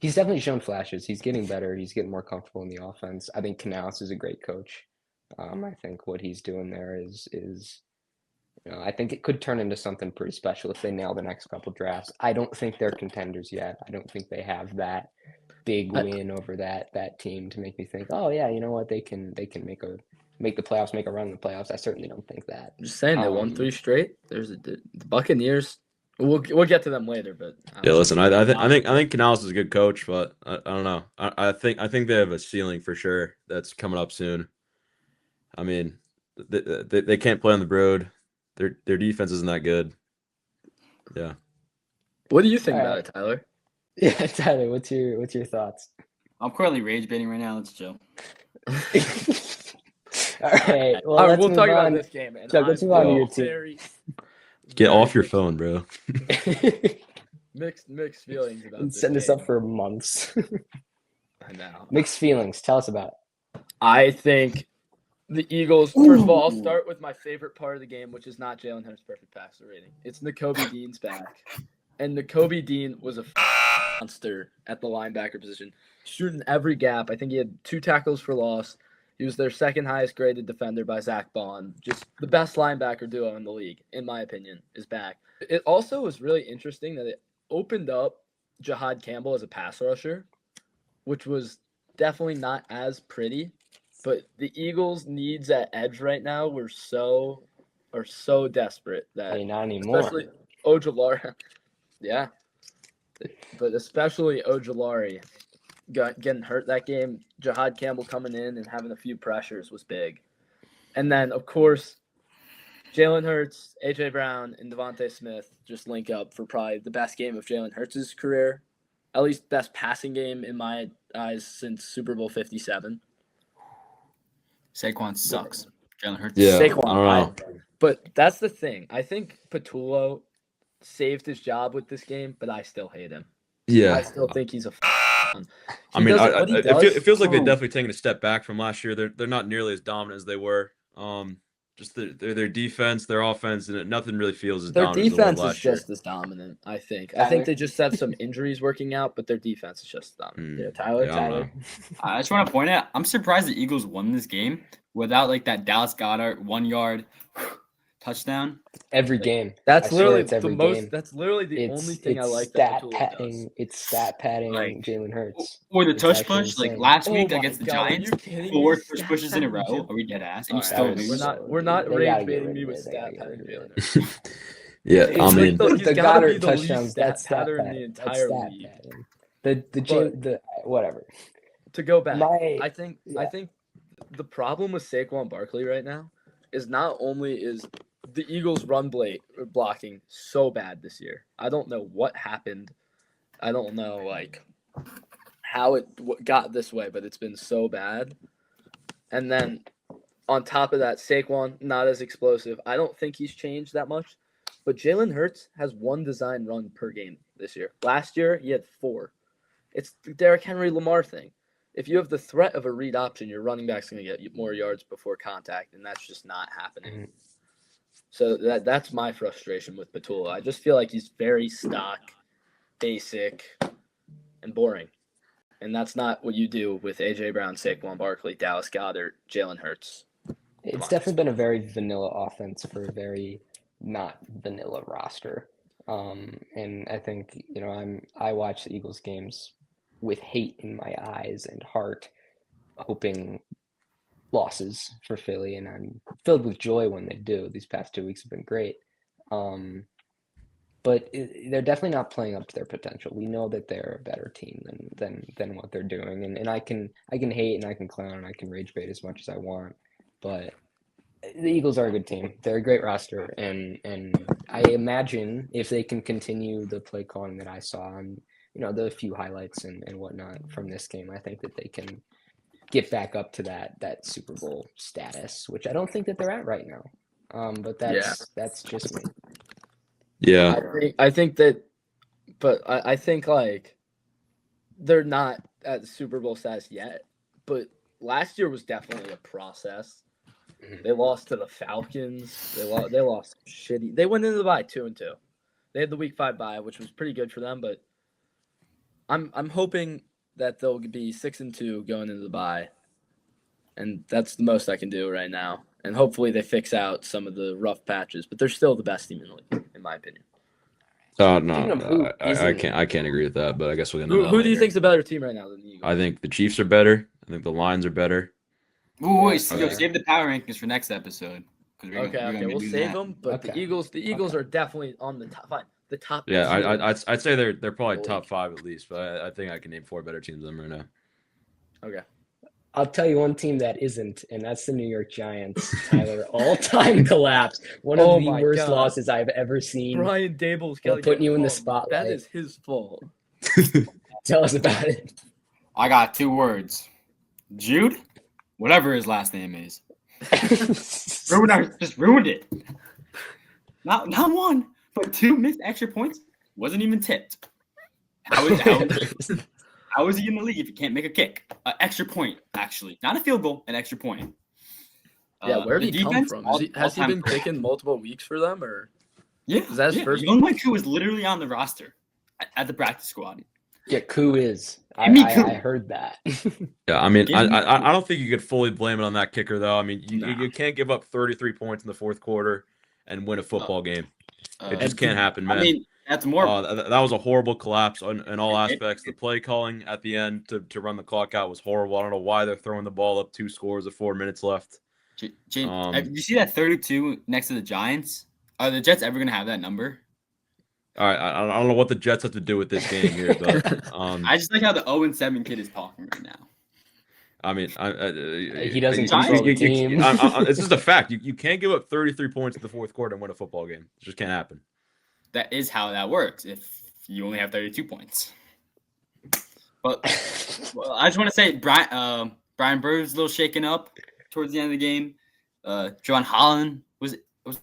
Speaker 1: He's definitely shown flashes. He's getting better. He's getting more comfortable in the offense. I think Canales is a great coach. I think what he's doing there is you know, I think it could turn into something pretty special if they nail the next couple drafts. I don't think they're contenders yet. I don't think they have that big win over that team to make me think, oh yeah, you know what, they can make the playoffs, make a run in the playoffs. I certainly don't think that.
Speaker 2: I'm just saying they won 3 straight. There's the Buccaneers. We'll get to them later, but
Speaker 4: yeah. Listen, I think Canales is a good coach, but I don't know. I think they have a ceiling for sure that's coming up soon. I mean, they can't play on the road. Their defense isn't that good. Yeah.
Speaker 2: What do you think about it, Tyler?
Speaker 1: Yeah, Tyler, what's your thoughts?
Speaker 3: I'm currently rage baiting right now. Let's chill.
Speaker 1: All right. Well,
Speaker 2: we'll talk about this game.
Speaker 1: Chuck, let's move on to your team.
Speaker 4: Get off your phone, bro.
Speaker 2: Mixed feelings about this.
Speaker 1: Setting this up for months.
Speaker 2: I know.
Speaker 1: Mixed feelings. Tell us about it.
Speaker 2: I think the Eagles. First of all, I'll start with my favorite part of the game, which is not Jalen Hurts' perfect passer rating. It's Nakobe Dean's back, and Nakobe Dean was a monster at the linebacker position, shooting every gap. I think he had 2 tackles for loss. He was their second highest graded defender by Zach Bond. Just the best linebacker duo in the league, in my opinion, is back. It also was really interesting that it opened up Jahad Campbell as a pass rusher, which was definitely not as pretty. But the Eagles' needs at edge right now are so desperate that
Speaker 1: not anymore.
Speaker 2: Especially Ojulari. Yeah. but especially Ojulari getting hurt that game. Jahad Campbell coming in and having a few pressures was big. And then, of course, Jalen Hurts, A.J. Brown, and Devontae Smith just link up for probably the best game of Jalen Hurts' career. At least best passing game in my eyes since Super Bowl 57.
Speaker 3: Saquon sucks. Jalen Hurts.
Speaker 4: Yeah,
Speaker 2: Saquon,
Speaker 4: I don't know.
Speaker 2: But that's the thing. I think Patullo saved his job with this game, but I still hate him.
Speaker 4: Yeah.
Speaker 2: I still think he's a
Speaker 4: I mean, it feels like they've
Speaker 2: Oh.
Speaker 4: definitely taken a step back from last year. They're not nearly as dominant as they were. Just their defense, their offense, and nothing really feels as
Speaker 2: Their
Speaker 4: dominant as it was
Speaker 2: defense is
Speaker 4: last year.
Speaker 2: just as dominant, I think. I think they just have some injuries working out, but their defense is just dominant. Yeah, Tyler.
Speaker 4: Yeah, I don't know.
Speaker 3: I just want to point out, I'm surprised the Eagles won this game without like that Dallas Goedert 1 yard touchdown.
Speaker 1: Every game.
Speaker 2: That's
Speaker 1: I swear
Speaker 2: literally
Speaker 1: it's
Speaker 2: the
Speaker 1: every
Speaker 2: most.
Speaker 1: game.
Speaker 2: That's literally the
Speaker 1: It's
Speaker 2: only thing I like
Speaker 1: stat
Speaker 2: that Patullo
Speaker 1: padding.
Speaker 2: does.
Speaker 1: It's stat padding
Speaker 3: Like,
Speaker 1: Jalen Hurts.
Speaker 3: Or the
Speaker 1: It's
Speaker 3: touch
Speaker 1: actually
Speaker 3: push, like
Speaker 1: insane.
Speaker 3: last
Speaker 2: Oh
Speaker 3: week
Speaker 2: my
Speaker 3: against the
Speaker 2: God, are
Speaker 3: Giants,
Speaker 2: you kidding
Speaker 3: 4
Speaker 2: me?
Speaker 3: push pushes in a row.
Speaker 2: Stat
Speaker 3: Are we dead ass? And
Speaker 2: All
Speaker 3: you still
Speaker 2: right,
Speaker 3: lose.
Speaker 2: we're not
Speaker 1: They
Speaker 2: rage
Speaker 1: gotta get
Speaker 2: baiting
Speaker 1: rid
Speaker 2: me
Speaker 1: of
Speaker 2: with
Speaker 1: it. They
Speaker 2: stat
Speaker 1: gotta get
Speaker 2: pattern
Speaker 1: rid of
Speaker 2: Jalen
Speaker 1: it.
Speaker 2: Hurts.
Speaker 4: Yeah,
Speaker 2: He's
Speaker 4: I
Speaker 2: like
Speaker 4: mean,
Speaker 2: the- he's
Speaker 1: the
Speaker 2: gotta be
Speaker 1: Goddard
Speaker 2: the least
Speaker 1: touchdowns.
Speaker 2: stat
Speaker 1: That's stat
Speaker 2: pattern in
Speaker 1: padding.
Speaker 2: the
Speaker 1: That's
Speaker 2: entire
Speaker 1: stat
Speaker 2: league.
Speaker 1: padding. The whatever.
Speaker 2: To go back,
Speaker 1: My-
Speaker 2: I think
Speaker 1: yeah.
Speaker 2: the problem with Saquon Barkley right now is not only is the Eagles' run blocking so bad this year. I don't know what happened. I don't know like how it got this way, but it's been so bad. And then on top of that, Saquon not as explosive. I don't think he's changed that much. But Jalen Hurts has 1 design run per game this year. Last year, he had 4. It's the Derrick Henry Lamar thing. If you have the threat of a read option, your running back's going to get more yards before contact, and that's just not happening. So that's my frustration with Patullo. I just feel like he's very stock, basic, and boring. And that's not what you do with A.J. Brown, Saquon Barkley, Dallas Goedert, Jalen Hurts.
Speaker 1: It's definitely been a very vanilla offense for a very not vanilla roster. And I think, I watch the Eagles games with hate in my eyes and heart, hoping losses for Philly, and I'm filled with joy when they do. These past 2 weeks have been great. But they're definitely not playing up to their potential. We know that they're a better team than what they're doing. And I can hate and I can clown and I can rage bait as much as I want. But the Eagles are a good team. They're a great roster. And I imagine if they can continue the play calling that I saw and, the few highlights and whatnot from this game, I think that they can get back up to that Super Bowl status, which I don't think that they're at right now. But that's just me.
Speaker 4: yeah.
Speaker 2: I think that, but I think like they're not at the Super Bowl status yet. But last year was definitely a process. They lost to the Falcons. They lost shitty. They went into the bye 2-2. They had the Week 5 bye, which was pretty good for them. But I'm hoping that they'll be 6-2 going into the bye, and that's the most I can do right now. And hopefully they fix out some of the rough patches. But they're still the best team in the league, in my opinion.
Speaker 1: Who
Speaker 4: I can't agree with that, but I guess we'll get into that
Speaker 2: Who do you
Speaker 4: later.
Speaker 2: think's a better team right now than the Eagles?
Speaker 4: I think the Chiefs are better. I think the Lions are better.
Speaker 3: Ooh, wait,
Speaker 1: Okay.
Speaker 3: save the power rankings for next episode.
Speaker 2: Okay, we'll save them. But
Speaker 1: Okay.
Speaker 2: the Eagles are definitely on the top. Fine, the top.
Speaker 4: Yeah,
Speaker 2: tier.
Speaker 4: I'd say they're probably
Speaker 2: League.
Speaker 4: top 5 at least, but I think I can name 4 better teams than them right now.
Speaker 2: Okay.
Speaker 1: I'll tell you one team that isn't, and that's the New York Giants. Tyler, all-time collapse. One of
Speaker 2: Oh
Speaker 1: the
Speaker 2: my
Speaker 1: worst
Speaker 2: God.
Speaker 1: losses I've ever seen.
Speaker 2: Brian Dable's
Speaker 1: Well,
Speaker 2: got
Speaker 1: putting you in the spotlight.
Speaker 2: That is his fault.
Speaker 1: Tell us about it.
Speaker 3: I got 2 words. Jude, whatever his last name is. Just ruined it. Not 1, but 2 missed extra points. Wasn't even tipped. How is he in the league if he can't make a kick? An extra point, actually. Not a field goal, an extra point.
Speaker 2: Yeah, where did
Speaker 3: the
Speaker 2: he come
Speaker 3: defense,
Speaker 2: from?
Speaker 3: all-
Speaker 2: Has he
Speaker 3: all-time
Speaker 2: been
Speaker 3: great.
Speaker 2: kicking multiple weeks for them, or
Speaker 3: Yeah.
Speaker 2: is that his first
Speaker 3: Young Mike was literally on the roster at the practice squad.
Speaker 1: Yeah, Koo is. I heard that.
Speaker 4: Yeah, I mean,
Speaker 3: Give me-
Speaker 4: I don't think you could fully blame it on that kicker, though. I mean,
Speaker 2: Nah.
Speaker 4: you can't give up 33 points in the fourth quarter and win a football game. It just can't happen, man.
Speaker 3: I mean, that's more.
Speaker 4: That was a horrible collapse in all aspects. The play calling at the end to run the clock out was horrible. I don't know why they're throwing the ball up 2 scores with 4 minutes left.
Speaker 3: Did you see that 32 next to the Giants? Are the Jets ever going to have that number?
Speaker 4: All right, I don't know what the Jets have to do with this game here, but
Speaker 3: I just like how the 0-7 kid is talking right now.
Speaker 4: I mean,
Speaker 1: He doesn't control the team.
Speaker 4: It's just a fact. You can't give up 33 points in the fourth quarter and win a football game. It just can't happen.
Speaker 3: That is how that works if you only have 32 points. But well, I just want to say Brian Burns a little shaken up towards the end of the game. John Holland was
Speaker 1: All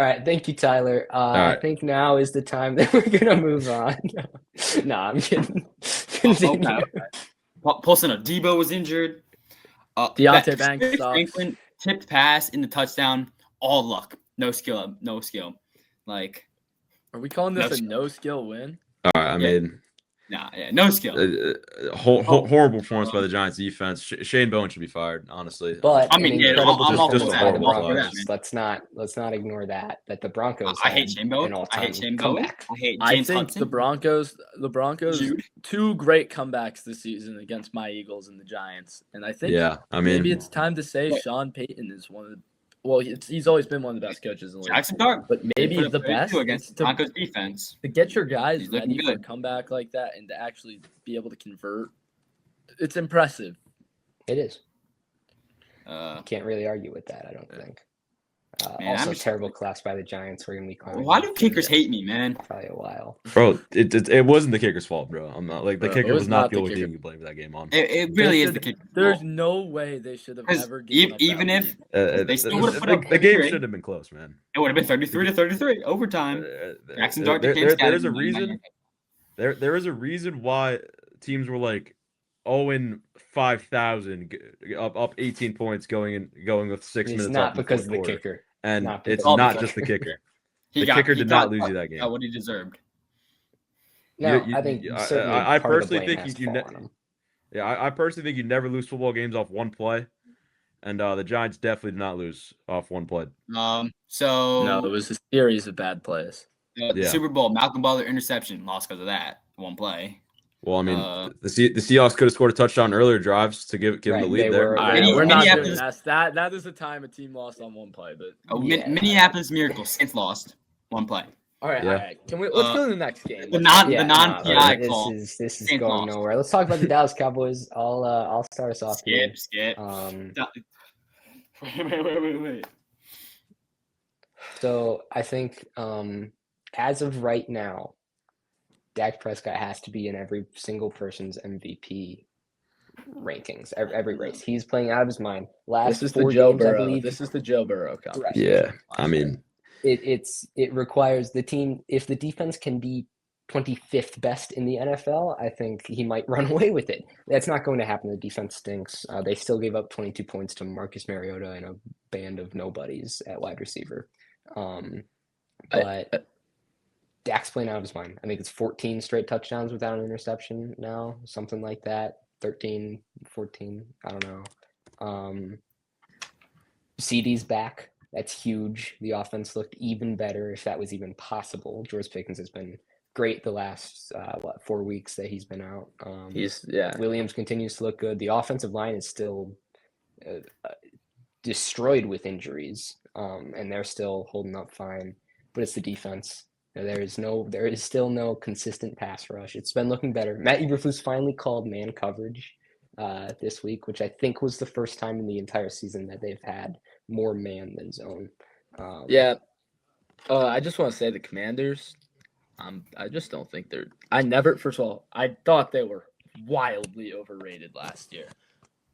Speaker 1: right, thank you, Tyler.
Speaker 4: right.
Speaker 1: I think now is the time that we're gonna move on. No, I'm kidding. Continue.
Speaker 3: okay. Paulson Adebo was injured.
Speaker 2: Deontay Banks sucks.
Speaker 3: Franklin tipped pass in the touchdown. All luck, no skill. Like,
Speaker 2: Are we calling this a no-skill win?
Speaker 4: All right, I mean,
Speaker 3: no skill.
Speaker 4: horrible performance by the Giants defense. Shane Bowen should be fired, honestly.
Speaker 1: But
Speaker 3: I mean,
Speaker 1: an incredible
Speaker 3: I'm
Speaker 1: performance
Speaker 4: just a
Speaker 1: by the
Speaker 4: horrible
Speaker 1: Broncos.
Speaker 4: play.
Speaker 1: Let's not ignore that the Broncos.
Speaker 3: I hate Shane Bowen. I hate Shane Bowen. I hate James
Speaker 2: I think
Speaker 3: Hudson.
Speaker 2: the Broncos,
Speaker 3: Jude.
Speaker 2: 2 great comebacks this season against my Eagles and the Giants, and I think maybe it's time to say Sean Payton is one of the. Well, he's always been one of the best coaches in the league.
Speaker 3: Jackson Dart,
Speaker 2: but maybe the best
Speaker 3: against the Broncos defense.
Speaker 2: To get your guys
Speaker 3: He's
Speaker 2: ready
Speaker 3: looking
Speaker 2: for a
Speaker 3: good.
Speaker 2: comeback like that and to actually be able to convert, it's impressive.
Speaker 1: It is.
Speaker 3: Uh,
Speaker 1: Can't really argue with that. I don't think.
Speaker 3: Man,
Speaker 1: Also,
Speaker 3: I'm just-
Speaker 1: terrible class by the Giants. We're gonna be calling.
Speaker 3: why do kickers hate me, man?
Speaker 1: Probably a while.
Speaker 4: Bro, it wasn't the kicker's fault, bro. I'm not like the
Speaker 2: Bro,
Speaker 4: kicker
Speaker 2: it
Speaker 4: was
Speaker 2: was
Speaker 4: not
Speaker 2: not
Speaker 4: the
Speaker 2: the
Speaker 4: only
Speaker 2: kicker.
Speaker 4: thing you blame that game on.
Speaker 3: It really is the kicker.
Speaker 2: There's no way they should have
Speaker 3: 'Cause
Speaker 2: ever given up
Speaker 3: even
Speaker 2: that
Speaker 3: if
Speaker 2: lead.
Speaker 3: they still would've put up
Speaker 4: the game
Speaker 3: 33.
Speaker 4: should have been close, man.
Speaker 3: It would have been 33-33 overtime. Jackson Dart
Speaker 4: There's a reason. There is a reason why teams were like 0-5,000 up 18 points going with 6
Speaker 1: It's
Speaker 4: minutes.
Speaker 1: not
Speaker 4: left in the
Speaker 1: because
Speaker 4: fourth
Speaker 1: of the
Speaker 4: quarter.
Speaker 1: kicker.
Speaker 4: And
Speaker 1: Not
Speaker 4: it's
Speaker 1: because-
Speaker 4: not just the kicker. The kicker did not lose you that game.
Speaker 3: What he deserved.
Speaker 1: No,
Speaker 4: You-
Speaker 1: I think
Speaker 4: you-
Speaker 1: certainly
Speaker 4: I
Speaker 1: part of the
Speaker 4: personally
Speaker 1: blame
Speaker 4: think
Speaker 1: has to
Speaker 4: you
Speaker 1: fall
Speaker 4: ne-
Speaker 1: on him.
Speaker 4: Yeah, I personally think you never lose football games off one play, and the Giants definitely did not lose off one play.
Speaker 3: So
Speaker 2: No, it was a series of bad plays.
Speaker 3: the
Speaker 4: Yeah.
Speaker 3: Super Bowl, Malcolm Butler interception, lost because of that one play.
Speaker 4: Well, I mean,
Speaker 3: Uh,
Speaker 4: the Seahawks could have scored a touchdown earlier drives to give them
Speaker 1: Right,
Speaker 4: the lead
Speaker 1: they
Speaker 4: there.
Speaker 1: were-
Speaker 2: All right,
Speaker 3: Mini-
Speaker 2: we're not doing
Speaker 3: Minneapolis-
Speaker 2: that. That is a time a team lost on one play, but
Speaker 1: Yeah.
Speaker 3: Minneapolis Miracle, Saints lost one play.
Speaker 2: all right,
Speaker 4: Yeah.
Speaker 2: all right. Can we let's go to the next game?
Speaker 3: The non
Speaker 1: Yeah,
Speaker 3: PI call.
Speaker 1: this is
Speaker 3: Saints
Speaker 1: going
Speaker 3: lost.
Speaker 1: nowhere. Let's talk about the Dallas Cowboys. I'll start us off here.
Speaker 3: Skip. Wait.
Speaker 1: So I think as of right now, Dak Prescott has to be in every single person's MVP rankings, every race. He's playing out of his mind. Last
Speaker 2: This is the
Speaker 1: 4
Speaker 2: Joe
Speaker 1: games, I
Speaker 2: Burrow.
Speaker 1: believe.
Speaker 2: This is the Joe Burrow
Speaker 1: Right.
Speaker 2: conversation.
Speaker 4: Yeah, I mean,
Speaker 1: It requires the team. If the defense can be 25th best in the NFL, I think he might run away with it. That's not going to happen. The defense stinks. They still gave up 22 points to Marcus Mariota and a band of nobodies at wide receiver. But Dak's playing out of his mind. I think it's 14 straight touchdowns without an interception now, something like that. 13, 14, I don't know. CD's back. That's huge. The offense looked even better, if that was even possible. George Pickens has been great the last 4 weeks that he's been out. Williams continues to look good. The offensive line is still destroyed with injuries, and they're still holding up fine. But it's the defense. There is still no consistent pass rush. It's been looking better. Matt Eberflus finally called man coverage this week, which I think was the first time in the entire season that they've had more man than zone.
Speaker 2: I just want to say the Commanders. I just don't think they're. First of all, I thought they were wildly overrated last year,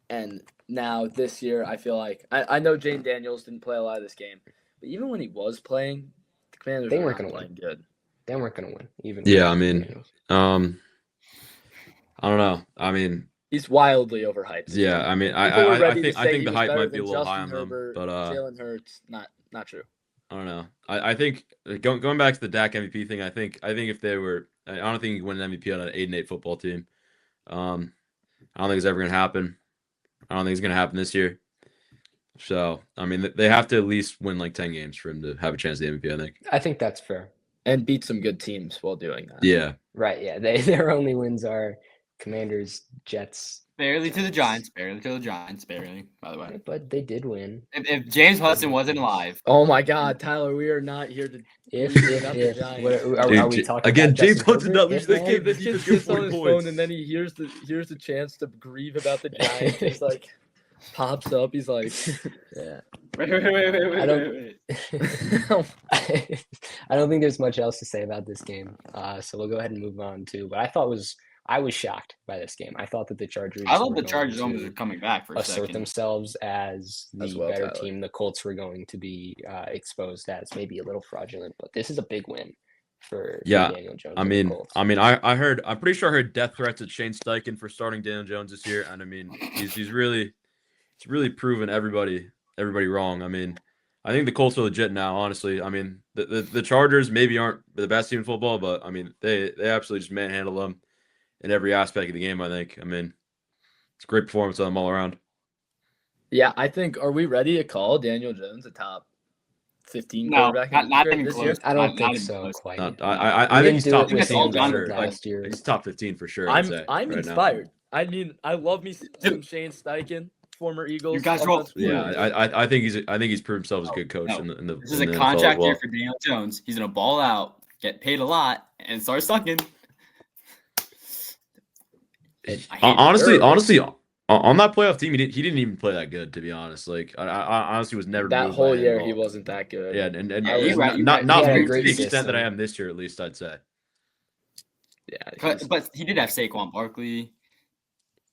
Speaker 2: and now this year I feel like I know Jane Daniels didn't play a lot of this game, but even when he was playing, the Commanders
Speaker 1: They
Speaker 2: were
Speaker 1: weren't
Speaker 2: not
Speaker 1: gonna
Speaker 2: playing good.
Speaker 1: They weren't going to win. Even
Speaker 4: Yeah,
Speaker 1: with
Speaker 4: I mean,
Speaker 1: Daniels.
Speaker 4: I don't know. I mean,
Speaker 2: He's wildly overhyped.
Speaker 4: yeah, I mean,
Speaker 2: People were
Speaker 4: I
Speaker 2: ready to
Speaker 4: think
Speaker 2: say he
Speaker 4: the
Speaker 2: was
Speaker 4: hype
Speaker 2: better
Speaker 4: might be a
Speaker 2: than
Speaker 4: little
Speaker 2: Justin
Speaker 4: high on them,
Speaker 2: Herbert,
Speaker 4: but
Speaker 2: Jalen Hurts, not true.
Speaker 4: I don't know. I think going back to the Dak MVP thing, I think if they were, I don't think you can win an MVP on an 8-8 football team. I don't think it's ever gonna happen. I don't think it's gonna happen this year. So I mean, they have to at least win like 10 games for him to have a chance at the MVP. I think.
Speaker 1: I think that's fair.
Speaker 2: And beat some good teams while doing that.
Speaker 4: Yeah.
Speaker 1: Right, yeah. Their only wins are Commanders, Jets,
Speaker 3: Barely to the Giants. Barely to the Giants. Barely, by the way.
Speaker 1: But they did win.
Speaker 3: If James Hudson wasn't alive.
Speaker 2: Oh my God, Tyler, we are not here to.
Speaker 1: If
Speaker 2: about the
Speaker 1: if
Speaker 2: Giants.
Speaker 1: what are we talking
Speaker 4: again?
Speaker 1: about?
Speaker 4: James
Speaker 1: Justin
Speaker 4: Hudson
Speaker 1: Herbert?
Speaker 4: not losing
Speaker 1: If
Speaker 4: that game.
Speaker 2: The
Speaker 4: The
Speaker 2: kid
Speaker 4: defense
Speaker 2: sits
Speaker 4: got
Speaker 2: on
Speaker 4: 40
Speaker 2: his
Speaker 4: points.
Speaker 2: phone and then he hears the chance to grieve about the Giants. He's like, pops up. He's like,
Speaker 1: yeah.
Speaker 3: Wait.
Speaker 1: I don't I don't think there's much else to say about this game. So we'll go ahead and move on to what I was shocked by this game. I thought that the Chargers
Speaker 3: I thought
Speaker 1: were
Speaker 3: the
Speaker 1: going
Speaker 3: Chargers
Speaker 1: to
Speaker 3: almost were coming back for a
Speaker 1: assert
Speaker 3: second.
Speaker 1: themselves as the
Speaker 2: As well,
Speaker 1: better
Speaker 2: Tyler.
Speaker 1: team. The Colts were going to be exposed as maybe a little fraudulent, but this is a big win for Daniel Jones.
Speaker 4: I'm pretty sure I heard death threats at Shane Steichen for starting Daniel Jones this year, and I mean he's really proven everybody wrong. I mean, I think the Colts are legit now, honestly. I mean, the Chargers maybe aren't the best team in football, but I mean they absolutely just manhandle them in every aspect of the game, I think. I mean, it's a great performance on them all around.
Speaker 2: yeah, I think. Are we ready to call Daniel Jones a top 15
Speaker 3: No,
Speaker 2: quarterback?
Speaker 3: not even
Speaker 2: this
Speaker 3: close.
Speaker 2: year?
Speaker 1: I don't
Speaker 3: Not
Speaker 1: think
Speaker 3: even
Speaker 1: so.
Speaker 3: close.
Speaker 1: Quite.
Speaker 4: I
Speaker 1: We
Speaker 4: think he's
Speaker 1: didn't do
Speaker 4: top
Speaker 1: it with
Speaker 4: 15
Speaker 3: all
Speaker 4: for
Speaker 3: done
Speaker 4: sure.
Speaker 1: last year.
Speaker 4: He's top 15 for sure. I'd say,
Speaker 2: I'm
Speaker 4: right
Speaker 2: inspired. I mean, I love me some Shane Steichen, former Eagles.
Speaker 3: You guys are all
Speaker 2: offensive
Speaker 4: Now.
Speaker 2: coordinator.
Speaker 4: Yeah, I think he's proved himself as a good coach
Speaker 3: No.
Speaker 4: in the.
Speaker 3: This is
Speaker 4: in
Speaker 3: a
Speaker 4: the NFL
Speaker 3: contract
Speaker 4: as well.
Speaker 3: year for Daniel Jones. He's gonna ball out, get paid a lot, and start sucking.
Speaker 4: Honestly, on that playoff team, he didn't even play that good, to be honest. Like, I honestly was never
Speaker 2: That
Speaker 4: moved
Speaker 2: whole
Speaker 4: by him
Speaker 2: year
Speaker 4: at
Speaker 2: he
Speaker 4: all.
Speaker 2: wasn't that good.
Speaker 4: Yeah, and
Speaker 3: Yeah, you're right,
Speaker 4: not
Speaker 1: He had a
Speaker 4: moved to
Speaker 1: great
Speaker 4: the extent
Speaker 1: system.
Speaker 4: that I am this year, at least I'd say.
Speaker 2: Yeah,
Speaker 3: But he did have Saquon Barkley.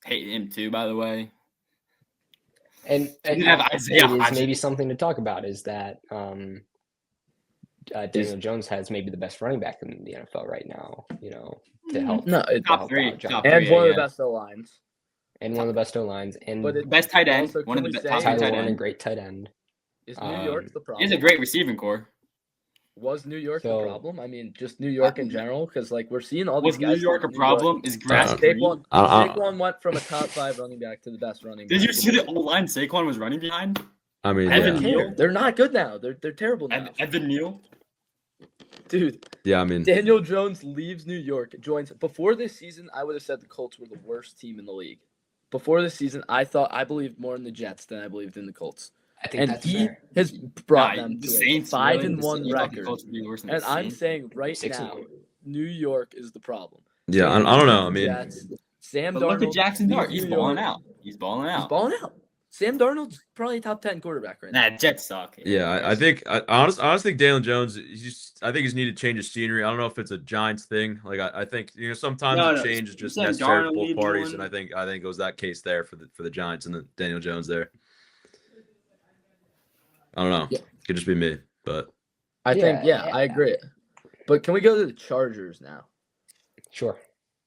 Speaker 3: Hate him too, by the way.
Speaker 1: And
Speaker 3: He did have Isaiah
Speaker 1: it is
Speaker 3: Hodgins.
Speaker 1: maybe something to talk about is that Daniel Jones has maybe the best running back in the NFL right now. To help.
Speaker 2: No,
Speaker 1: to
Speaker 3: Top
Speaker 1: help
Speaker 3: three,
Speaker 1: out John
Speaker 3: top
Speaker 2: and
Speaker 3: three,
Speaker 2: one of
Speaker 3: yeah.
Speaker 2: the best lines.
Speaker 1: and one of the best O lines, and
Speaker 2: But it-
Speaker 3: Best tight end.
Speaker 2: Also,
Speaker 3: One of
Speaker 2: can
Speaker 3: the
Speaker 2: we
Speaker 3: top
Speaker 2: say-
Speaker 3: three
Speaker 1: Tyler
Speaker 3: tight
Speaker 1: Warner,
Speaker 3: end.
Speaker 1: great tight end.
Speaker 2: Is New York the
Speaker 3: He
Speaker 2: problem?
Speaker 3: has a great receiving core.
Speaker 2: Was New York
Speaker 1: So-
Speaker 2: the problem? I mean, just New York in general, because like we're seeing all these
Speaker 3: Was New
Speaker 2: guys.
Speaker 3: York a
Speaker 2: from New
Speaker 3: problem? Is grass green?
Speaker 2: Saquon went from a top 5 running back to the best running back.
Speaker 3: Did you see the old line Saquon was running behind?
Speaker 4: I mean,
Speaker 2: I don't
Speaker 3: Evan
Speaker 4: yeah,
Speaker 3: Neal?
Speaker 2: They're not good now. They're terrible now.
Speaker 3: Evan Neal?
Speaker 2: Dude,
Speaker 4: yeah. I mean,
Speaker 2: Daniel Jones leaves New York, joins. Before this season, I would have said the Colts were the worst team in the league. Before this season, I believed more in the Jets than I believed in the Colts.
Speaker 1: I think
Speaker 2: And
Speaker 1: that's
Speaker 2: he
Speaker 1: fair.
Speaker 2: has brought
Speaker 3: Nah,
Speaker 2: them
Speaker 3: the
Speaker 2: to
Speaker 3: Saints,
Speaker 2: a
Speaker 3: really?
Speaker 2: 5-1
Speaker 3: You thought the
Speaker 2: record.
Speaker 3: Colts would be worse than the
Speaker 2: And I'm
Speaker 3: Saints?
Speaker 2: saying right
Speaker 1: 6-1.
Speaker 2: now, New York is the problem.
Speaker 4: yeah. I don't know. I mean,
Speaker 2: Jets, Sam
Speaker 3: But
Speaker 2: Darnold.
Speaker 3: look at Jackson Dart.
Speaker 2: leaves
Speaker 3: He's
Speaker 2: New
Speaker 3: balling
Speaker 2: York.
Speaker 3: out. He's balling
Speaker 2: He's
Speaker 3: out.
Speaker 2: balling out. Sam Darnold's probably a top 10 quarterback right now.
Speaker 3: Nah, Jets suck.
Speaker 4: yeah. I think I honestly think Daniel Jones. I think he's needed to change his scenery. I don't know if it's a Giants thing. Like I think sometimes
Speaker 3: No,
Speaker 4: a
Speaker 3: no,
Speaker 4: change is just
Speaker 3: Sam
Speaker 4: necessary
Speaker 3: Darnold
Speaker 4: for both
Speaker 3: needs
Speaker 4: parties,
Speaker 3: one.
Speaker 4: and I think it was that case there for the Giants and the Daniel Jones there. I don't know.
Speaker 2: Yeah.
Speaker 4: Could just be me, but
Speaker 2: I think, I agree. But can we go to the Chargers now?
Speaker 1: Sure.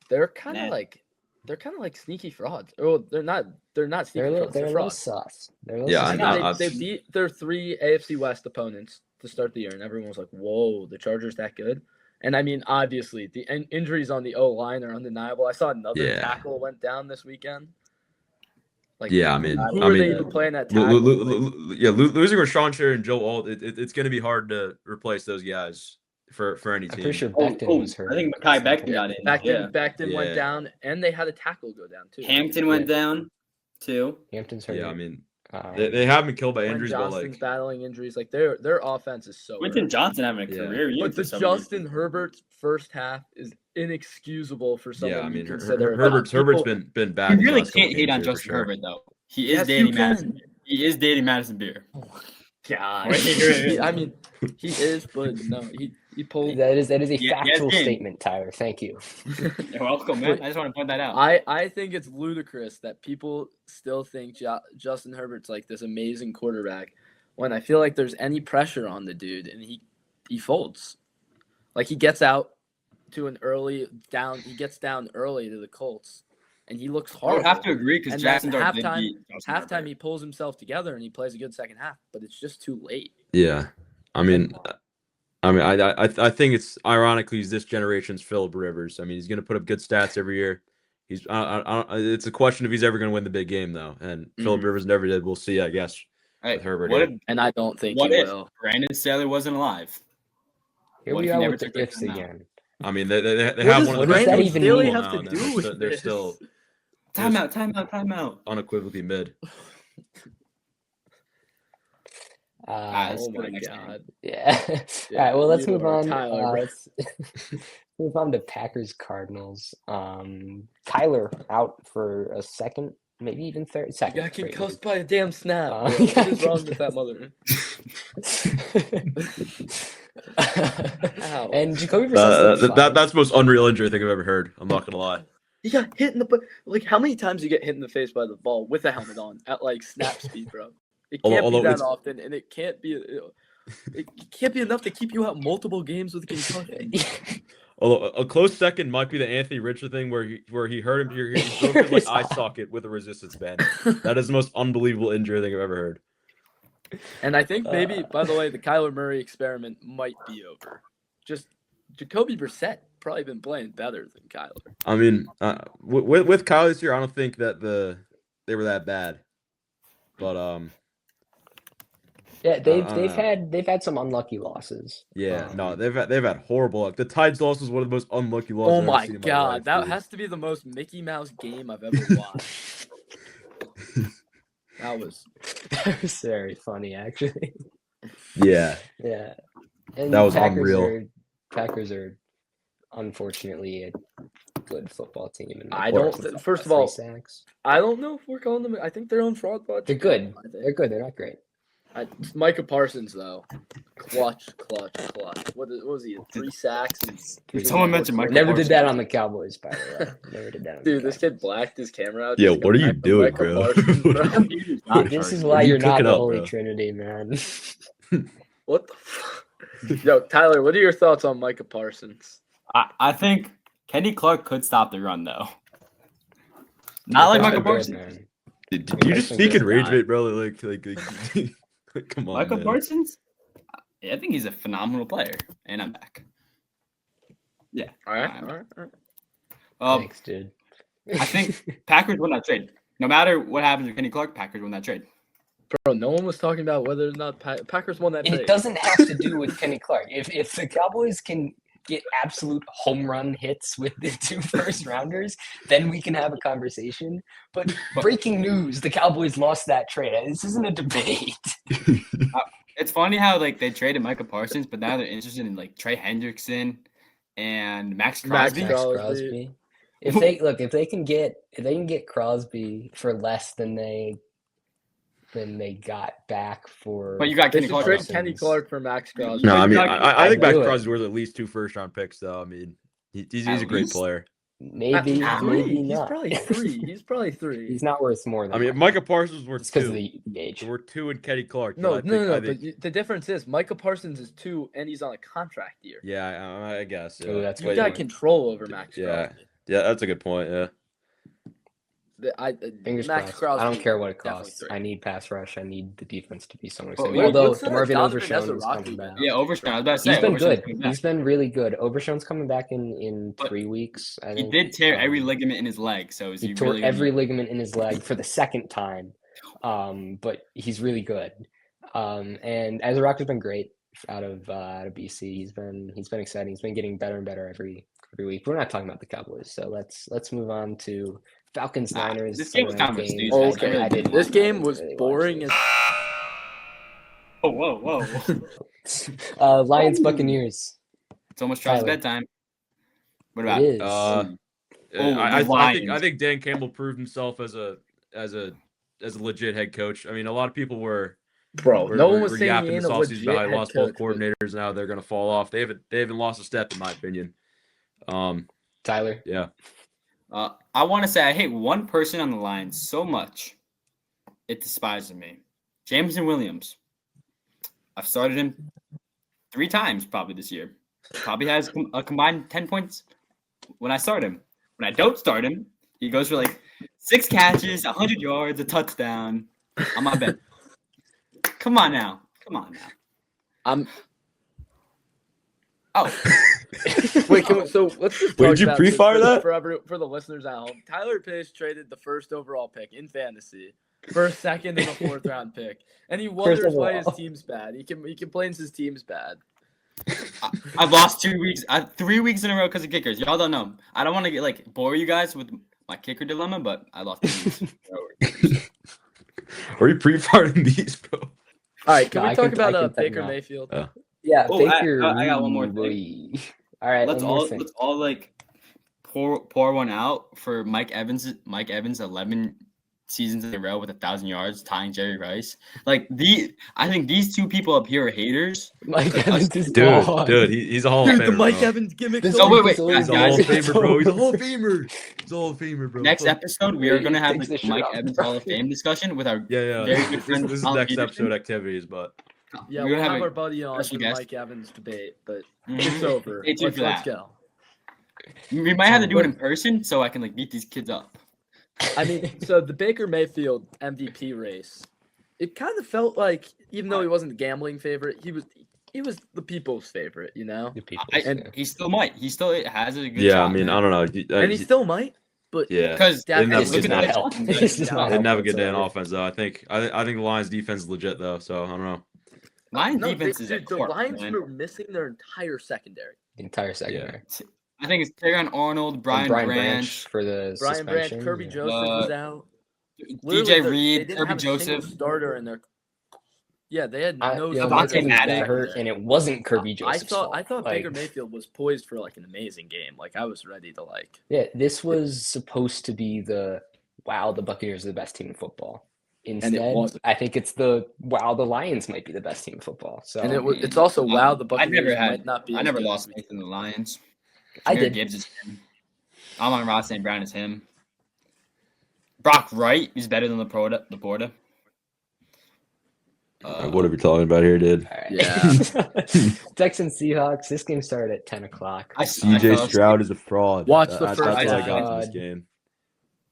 Speaker 2: They're kind
Speaker 3: Nah.
Speaker 2: of like sneaky frauds. Oh, they're not sneaky
Speaker 1: They're a little,
Speaker 2: frauds.
Speaker 1: they're
Speaker 2: They're
Speaker 1: a little
Speaker 2: frauds.
Speaker 1: sus. They're a little
Speaker 4: Yeah,
Speaker 1: sus.
Speaker 4: I
Speaker 2: I
Speaker 4: know.
Speaker 2: mean, they beat their 3 AFC West opponents to start the year, and everyone was like, "Whoa, the Chargers that good?" And I mean, obviously, the injuries on the O line are undeniable. I saw another
Speaker 4: Yeah.
Speaker 2: tackle went down this weekend. Like,
Speaker 4: yeah, I mean,
Speaker 2: who are they even playing at tackle?
Speaker 4: losing Rashawn Sherry and Joe Alt, it's going to be hard to replace those guys for any
Speaker 1: I'm
Speaker 4: team.
Speaker 1: pretty sure Becton was hurt.
Speaker 3: I think Mekhi Becton got in.
Speaker 2: Becton
Speaker 4: Yeah.
Speaker 2: went down, and they had a tackle go down too.
Speaker 3: Hampton went down, too.
Speaker 1: Hampton's hurt.
Speaker 4: Yeah, I mean,
Speaker 1: Um,
Speaker 4: they have been killed by
Speaker 2: When
Speaker 4: injuries, but
Speaker 2: Johnston's
Speaker 4: like,
Speaker 2: battling injuries, like their offense is so.
Speaker 3: Quentin
Speaker 2: hurt.
Speaker 3: Johnson having a
Speaker 4: Yeah.
Speaker 3: career year.
Speaker 2: But the
Speaker 3: for some
Speaker 2: Justin
Speaker 3: reason.
Speaker 2: Herbert's first half is inexcusable for someone
Speaker 4: yeah, I
Speaker 2: you
Speaker 4: mean,
Speaker 2: consider.
Speaker 4: Herbert's been bad.
Speaker 3: You
Speaker 4: these
Speaker 3: really
Speaker 4: last couple
Speaker 3: can't hate
Speaker 4: games
Speaker 3: on
Speaker 4: here for
Speaker 3: Justin
Speaker 4: sure.
Speaker 3: Herbert, though. He is
Speaker 2: Yes,
Speaker 3: dating
Speaker 2: you
Speaker 3: Madison.
Speaker 2: can.
Speaker 3: He is dating Madison Beer.
Speaker 2: God,
Speaker 3: Right.
Speaker 2: I mean, he is, but no, he pulled.
Speaker 1: that is a
Speaker 3: Yeah,
Speaker 1: factual
Speaker 3: yes,
Speaker 1: statement, Tyler. Thank you.
Speaker 3: You're welcome, man. I just want to point that out.
Speaker 2: I think it's ludicrous that people still think Justin Herbert's like this amazing quarterback when I feel like there's any pressure on the dude and he folds. Like he gets out to an early down. He gets down early to the Colts, and he looks
Speaker 3: I
Speaker 2: horrible.
Speaker 3: would have to agree because
Speaker 2: And
Speaker 3: Jackson
Speaker 2: then
Speaker 3: Dart did
Speaker 2: halftime-
Speaker 3: beat Justin
Speaker 2: Halftime,
Speaker 3: Herbert.
Speaker 2: he pulls himself together and he plays a good second half, but it's just too late.
Speaker 4: Yeah, I mean, I think it's ironically he's this generation's Phillip Rivers. I mean, he's going to put up good stats every year. He's it's a question if he's ever going to win the big game though, and Phillip Rivers never did. We'll see, I guess.
Speaker 3: Hey,
Speaker 4: with Herbert
Speaker 3: what
Speaker 4: here.
Speaker 3: if,
Speaker 2: And I don't think
Speaker 3: what
Speaker 2: he
Speaker 3: if
Speaker 2: will.
Speaker 3: Brandon Staley wasn't alive?
Speaker 1: Here
Speaker 3: What
Speaker 1: we
Speaker 3: if he
Speaker 1: are
Speaker 3: never
Speaker 1: with the
Speaker 3: took that
Speaker 1: ifs
Speaker 3: time out?
Speaker 1: again.
Speaker 4: I mean, they
Speaker 2: What
Speaker 4: have
Speaker 2: does
Speaker 4: one of the
Speaker 1: what does
Speaker 4: best
Speaker 1: that
Speaker 4: coaches
Speaker 1: even
Speaker 4: in the
Speaker 1: mean?
Speaker 4: world
Speaker 2: have
Speaker 4: now,
Speaker 2: to
Speaker 4: and
Speaker 2: do with
Speaker 4: they're
Speaker 2: this?
Speaker 4: still
Speaker 3: Timeout.
Speaker 4: Unequivocally mid.
Speaker 2: Oh my god.
Speaker 1: Yeah. All
Speaker 2: Yeah,
Speaker 1: right. Well, let's
Speaker 2: you
Speaker 1: move
Speaker 2: are
Speaker 1: on.
Speaker 2: Tyler, bro.
Speaker 1: Let's move on to Packers Cardinals. Kyler out for a second, maybe even third.
Speaker 2: You
Speaker 1: Second.
Speaker 2: got
Speaker 1: straight
Speaker 2: concussed by a damn snap, bro.
Speaker 1: he
Speaker 2: What
Speaker 1: got
Speaker 2: is wrong with that mother? Ow.
Speaker 1: And Jacoby Brissett looked fine.
Speaker 4: That's the most unreal injury thing I've ever heard. I'm not gonna lie.
Speaker 2: He got hit in the like. How many times you get hit in the face by the ball with a helmet on at like snap speed, bro? It can't
Speaker 4: Although
Speaker 2: be that
Speaker 4: it's-
Speaker 2: often, and it can't be enough to keep you out multiple games with concussion.
Speaker 4: Although a close second might be the Anthony Richardson thing where he hurt him. He broke his like eye socket with a resistance band. That is the most unbelievable injury thing I've ever heard.
Speaker 2: And I think maybe, by the way, the Kyler Murray experiment might be over. Just Jacoby Brissett probably been playing better than Kyler.
Speaker 4: I mean, with Kyle this year, I don't think that they were that bad. But
Speaker 1: Yeah, they've had some unlucky losses.
Speaker 4: yeah, no, they've had horrible luck. The Tides loss was one of the most unlucky losses.
Speaker 2: Oh
Speaker 4: I've ever
Speaker 2: my
Speaker 4: seen in
Speaker 2: god,
Speaker 4: life,
Speaker 2: that
Speaker 4: dude.
Speaker 2: has to be the most Mickey Mouse game I've ever watched. That was
Speaker 1: very funny, actually.
Speaker 4: Yeah,
Speaker 1: Yeah, and
Speaker 4: that was unreal.
Speaker 1: Packers are unfortunately a good football team. And
Speaker 2: I don't. First of
Speaker 1: 3
Speaker 2: all,
Speaker 1: sacks.
Speaker 2: I don't know if we're calling them. I think they're on fraud watch.
Speaker 1: They're good.
Speaker 2: I think.
Speaker 1: They're good. They're not great.
Speaker 2: Micah Parsons though, clutch. What was he? 3 sacks. And
Speaker 3: Someone mentioned Micah
Speaker 1: Never
Speaker 3: Parsons.
Speaker 1: did that on the Cowboys, by the way. Never did that. On
Speaker 2: Dude,
Speaker 1: the
Speaker 2: this kid blacked his camera out.
Speaker 4: Yeah,
Speaker 2: just
Speaker 4: what are you
Speaker 2: compared to
Speaker 4: doing,
Speaker 2: Micah
Speaker 4: bro?
Speaker 2: Parsons, bro.
Speaker 1: Cowboys. This is
Speaker 4: What
Speaker 1: why
Speaker 4: are you
Speaker 1: you're not
Speaker 4: cooking
Speaker 1: the
Speaker 4: up,
Speaker 1: Holy
Speaker 4: bro?
Speaker 1: Trinity, man.
Speaker 2: What the fuck? Yo, Tyler, what are your thoughts on Micah Parsons?
Speaker 3: I think Kenny Clark could stop the run though. Not like Micah
Speaker 1: Good,
Speaker 3: Parsons.
Speaker 1: man.
Speaker 4: Did you just speak in rage, mate, bro? Like, come on,
Speaker 3: Micah
Speaker 4: man.
Speaker 3: Parsons? Yeah, I think he's a phenomenal player, and I'm back. Yeah.
Speaker 2: All right.
Speaker 1: Thanks, dude.
Speaker 3: I think Packers won that trade. No matter what happens with Kenny Clark, Packers won that trade.
Speaker 2: Bro, no one was talking about whether or not Packers won that trade.
Speaker 1: It doesn't have to do with Kenny Clark. If the Cowboys can get absolute home run hits with the 2 first-rounders, then we can have a conversation. But breaking news, the Cowboys lost that trade. This isn't a debate.
Speaker 3: It's funny how like they traded Micah Parsons, but now they're interested in like Trey Hendrickson and Max Crosby.
Speaker 2: Max Crosby.
Speaker 1: Crosby. If they can get Crosby for less than they got back for.
Speaker 3: But you got
Speaker 2: They
Speaker 3: Kenny
Speaker 2: should
Speaker 3: Clark.
Speaker 2: trade
Speaker 1: Parsons.
Speaker 2: Kenny Clark for Max Crosby.
Speaker 4: No, I mean, I think
Speaker 1: I'd
Speaker 4: Max
Speaker 1: do it.
Speaker 4: Crosby's worth at least 2 first-round picks, though. I mean, he's
Speaker 3: At
Speaker 4: a great
Speaker 3: least?
Speaker 4: player.
Speaker 1: Maybe
Speaker 2: At
Speaker 1: maybe
Speaker 2: three. He's
Speaker 1: not.
Speaker 2: probably 3. He's probably 3.
Speaker 1: He's not worth more than.
Speaker 4: I mean, if Micah Parsons was worth
Speaker 1: it's because
Speaker 4: 2.
Speaker 1: of the age.
Speaker 4: We're 2 and Kenny Clark.
Speaker 2: No,
Speaker 4: I think,
Speaker 2: but the difference is Micah Parsons is 2 and he's on a contract year.
Speaker 4: Yeah, I guess. Yeah.
Speaker 1: Oh, that's
Speaker 2: You
Speaker 1: way
Speaker 2: got
Speaker 1: more.
Speaker 2: control over Max
Speaker 4: Yeah.
Speaker 2: Crosby.
Speaker 4: Yeah, that's a good point. Yeah.
Speaker 1: Fingers
Speaker 2: Max
Speaker 1: crossed.
Speaker 2: Crosby,
Speaker 1: I don't care what it
Speaker 2: definitely
Speaker 1: costs.
Speaker 2: 3.
Speaker 1: I need pass rush. I need the defense to be somewhere.
Speaker 3: Well,
Speaker 1: Although
Speaker 2: what's
Speaker 1: DeMarvin
Speaker 2: Donovan
Speaker 1: Overshown is
Speaker 2: Ezra
Speaker 1: coming back.
Speaker 3: Yeah, Overshown. I was about to say
Speaker 1: He's been
Speaker 3: Overshown's
Speaker 1: good.
Speaker 3: coming back.
Speaker 1: He's been really good. Overshown's coming back in
Speaker 3: But
Speaker 1: 3 weeks. I
Speaker 3: He
Speaker 1: think.
Speaker 3: did tear every ligament in his leg, so is
Speaker 1: He
Speaker 3: he
Speaker 1: tore
Speaker 3: really
Speaker 1: every ligament in his leg for the second time. But he's really good. And Ezra-Rock been great out of BC. He's been exciting. He's been getting better and better every week. We're not talking about the Cowboys, so let's move on to Falcons Niners.
Speaker 3: This game was kind of a snooze.
Speaker 2: Oh,
Speaker 3: I
Speaker 2: okay.
Speaker 3: really didn't
Speaker 2: This
Speaker 3: watch
Speaker 2: game
Speaker 1: it.
Speaker 2: was
Speaker 1: Really watch
Speaker 2: boring
Speaker 1: it.
Speaker 2: as
Speaker 3: Oh, whoa.
Speaker 1: Lions Buccaneers.
Speaker 3: It's almost Charles'
Speaker 1: Tyler.
Speaker 3: bedtime. What
Speaker 1: It
Speaker 3: about
Speaker 1: is.
Speaker 4: I
Speaker 3: Lions.
Speaker 4: think Dan Campbell proved himself as a legit head coach. I mean, a lot of people were
Speaker 2: bro. No one was saying
Speaker 4: yapping
Speaker 2: he ain't
Speaker 4: this
Speaker 2: a
Speaker 4: offseason
Speaker 2: legit
Speaker 4: about how he
Speaker 2: head
Speaker 4: lost both
Speaker 2: coach.
Speaker 4: coordinators. Now they're gonna fall off. They haven't lost a step in my opinion.
Speaker 1: Tyler.
Speaker 4: Yeah.
Speaker 3: I want to say I hate one person on the line so much, it despises me. Jameson Williams. I've started him 3 times probably this year. Probably has a combined 10 points when I start him. When I don't start him, he goes for like 6 catches, 100 yards, a touchdown on my bench. Come on now. Oh,
Speaker 2: Wait, so let's just
Speaker 4: Wait,
Speaker 2: talk
Speaker 4: did you
Speaker 2: about
Speaker 4: pre-fire
Speaker 2: this
Speaker 4: that?
Speaker 2: for the listeners at home. Tyler Pace traded the first overall pick in fantasy for a second and a 4th round pick, and he wonders why his team's bad. He complains his team's bad.
Speaker 3: I've lost 2 weeks, 3 weeks in a row because of kickers. Y'all don't know. I don't want to bore you guys with my kicker dilemma, but I lost these.
Speaker 4: Are you pre-farting these, bro?
Speaker 2: All right, can
Speaker 1: No,
Speaker 2: we
Speaker 1: I
Speaker 2: talk
Speaker 1: can- I
Speaker 2: about
Speaker 1: can tell
Speaker 2: Baker
Speaker 1: now.
Speaker 2: Mayfield?
Speaker 1: Yeah,
Speaker 3: Oh,
Speaker 1: Baker.
Speaker 3: I got one more thing.
Speaker 1: Lee. All right,
Speaker 3: Let's
Speaker 1: one more thing.
Speaker 3: all like pour one out for Mike Evans. Mike Evans 11 seasons in a row with 1,000 yards, tying Jerry Rice. Like I think these two people up here are haters.
Speaker 1: Mike
Speaker 3: But
Speaker 1: Evans
Speaker 3: us-
Speaker 1: is
Speaker 4: Dude,
Speaker 1: gone.
Speaker 4: he's a Hall of
Speaker 2: Dude,
Speaker 4: Famer,
Speaker 2: the Mike
Speaker 4: bro.
Speaker 2: Evans gimmick.
Speaker 1: This
Speaker 3: Oh, wait,
Speaker 1: week is over,
Speaker 3: guys,
Speaker 4: He's a Hall of
Speaker 3: guys,
Speaker 4: Famer, bro. He's a
Speaker 1: over.
Speaker 4: Hall of Famer. He's a Hall of Famer, bro.
Speaker 3: Next
Speaker 4: Fuck.
Speaker 3: episode, we are
Speaker 1: He
Speaker 3: gonna have
Speaker 1: takes the
Speaker 3: like
Speaker 1: shirt
Speaker 3: Mike
Speaker 1: off,
Speaker 3: Evans
Speaker 1: bro.
Speaker 3: Hall of Fame discussion with our
Speaker 4: Yeah.
Speaker 3: very good friend
Speaker 4: This is
Speaker 3: Colin
Speaker 4: next
Speaker 3: Peterson.
Speaker 4: episode activities, but
Speaker 2: Yeah,
Speaker 3: We're
Speaker 2: we'll
Speaker 3: gonna
Speaker 2: have
Speaker 3: have
Speaker 2: our
Speaker 3: a
Speaker 2: buddy on for
Speaker 3: special
Speaker 2: the
Speaker 3: guest.
Speaker 2: Mike Evans debate, but
Speaker 3: Mhm.
Speaker 2: it's over.
Speaker 3: Stay tuned for
Speaker 2: Let's
Speaker 3: that.
Speaker 2: go.
Speaker 3: We might have to do it in person so I can like beat these kids up.
Speaker 2: I mean, so the Baker Mayfield MVP race, it kind of felt like, even though he wasn't the gambling favorite, he was the people's favorite, you know?
Speaker 1: The people.
Speaker 2: And-
Speaker 3: He still might. He still has a good
Speaker 4: yeah,
Speaker 3: shot.
Speaker 4: I mean, I don't know.
Speaker 2: And he still might, but
Speaker 4: yeah.
Speaker 3: because
Speaker 4: They didn't have
Speaker 1: It's
Speaker 4: a
Speaker 1: just
Speaker 4: good
Speaker 1: not
Speaker 4: day.
Speaker 1: help. It's just not
Speaker 4: They didn't have a
Speaker 1: help
Speaker 4: good day in
Speaker 1: whatsoever.
Speaker 4: offense, though. I think the Lions' defense is legit, though. So I don't know.
Speaker 3: Lions
Speaker 2: no,
Speaker 3: defense is a
Speaker 2: the
Speaker 3: corpse,
Speaker 2: Lions
Speaker 3: man.
Speaker 2: were missing their entire secondary.
Speaker 1: The entire secondary.
Speaker 3: I think it's Taron Arnold,
Speaker 1: And
Speaker 3: Brian Branch,
Speaker 1: for the
Speaker 2: Brian
Speaker 1: suspension.
Speaker 2: Branch, Kirby
Speaker 1: yeah.
Speaker 2: Joseph was out.
Speaker 3: DJ
Speaker 2: Literally, they
Speaker 3: Reed,
Speaker 2: didn't
Speaker 3: Kirby
Speaker 2: have a single
Speaker 3: Joseph.
Speaker 2: starter in their. Yeah, they had
Speaker 1: I,
Speaker 2: no.
Speaker 1: you know,
Speaker 3: Devontae
Speaker 1: Mike
Speaker 2: starter in
Speaker 1: Evans
Speaker 2: their
Speaker 3: Maddox.
Speaker 1: got hurt,
Speaker 2: secondary.
Speaker 1: and it wasn't Kirby Joseph's
Speaker 2: I
Speaker 1: fault.
Speaker 2: thought
Speaker 1: Like,
Speaker 2: Baker Mayfield was poised for like an amazing game. Like I was ready to like.
Speaker 1: yeah, this was supposed to be the Buccaneers are the best team in football. Instead,
Speaker 2: wasn't.
Speaker 1: I think it's the Lions might be the best team in football. So
Speaker 2: And it's also wow, the
Speaker 3: I never
Speaker 2: Buccaneers
Speaker 3: had.
Speaker 2: might not be.
Speaker 3: I
Speaker 2: as
Speaker 3: never
Speaker 2: good
Speaker 3: lost
Speaker 2: as we
Speaker 3: faith in the Lions.
Speaker 1: I
Speaker 3: Jahmyr
Speaker 1: did.
Speaker 3: Gibbs is him. Amon-Ra St. Brown is him. Brock Wright is better than Laporta.
Speaker 4: What are we talking about here, dude?
Speaker 1: All right.
Speaker 2: Yeah.
Speaker 1: Texans Seahawks. This game started at 10 o'clock.
Speaker 3: I
Speaker 4: CJ
Speaker 3: fell asleep.
Speaker 4: Stroud is a fraud.
Speaker 2: Watch the
Speaker 4: That's
Speaker 2: first
Speaker 4: what I
Speaker 3: half.
Speaker 4: got from this game.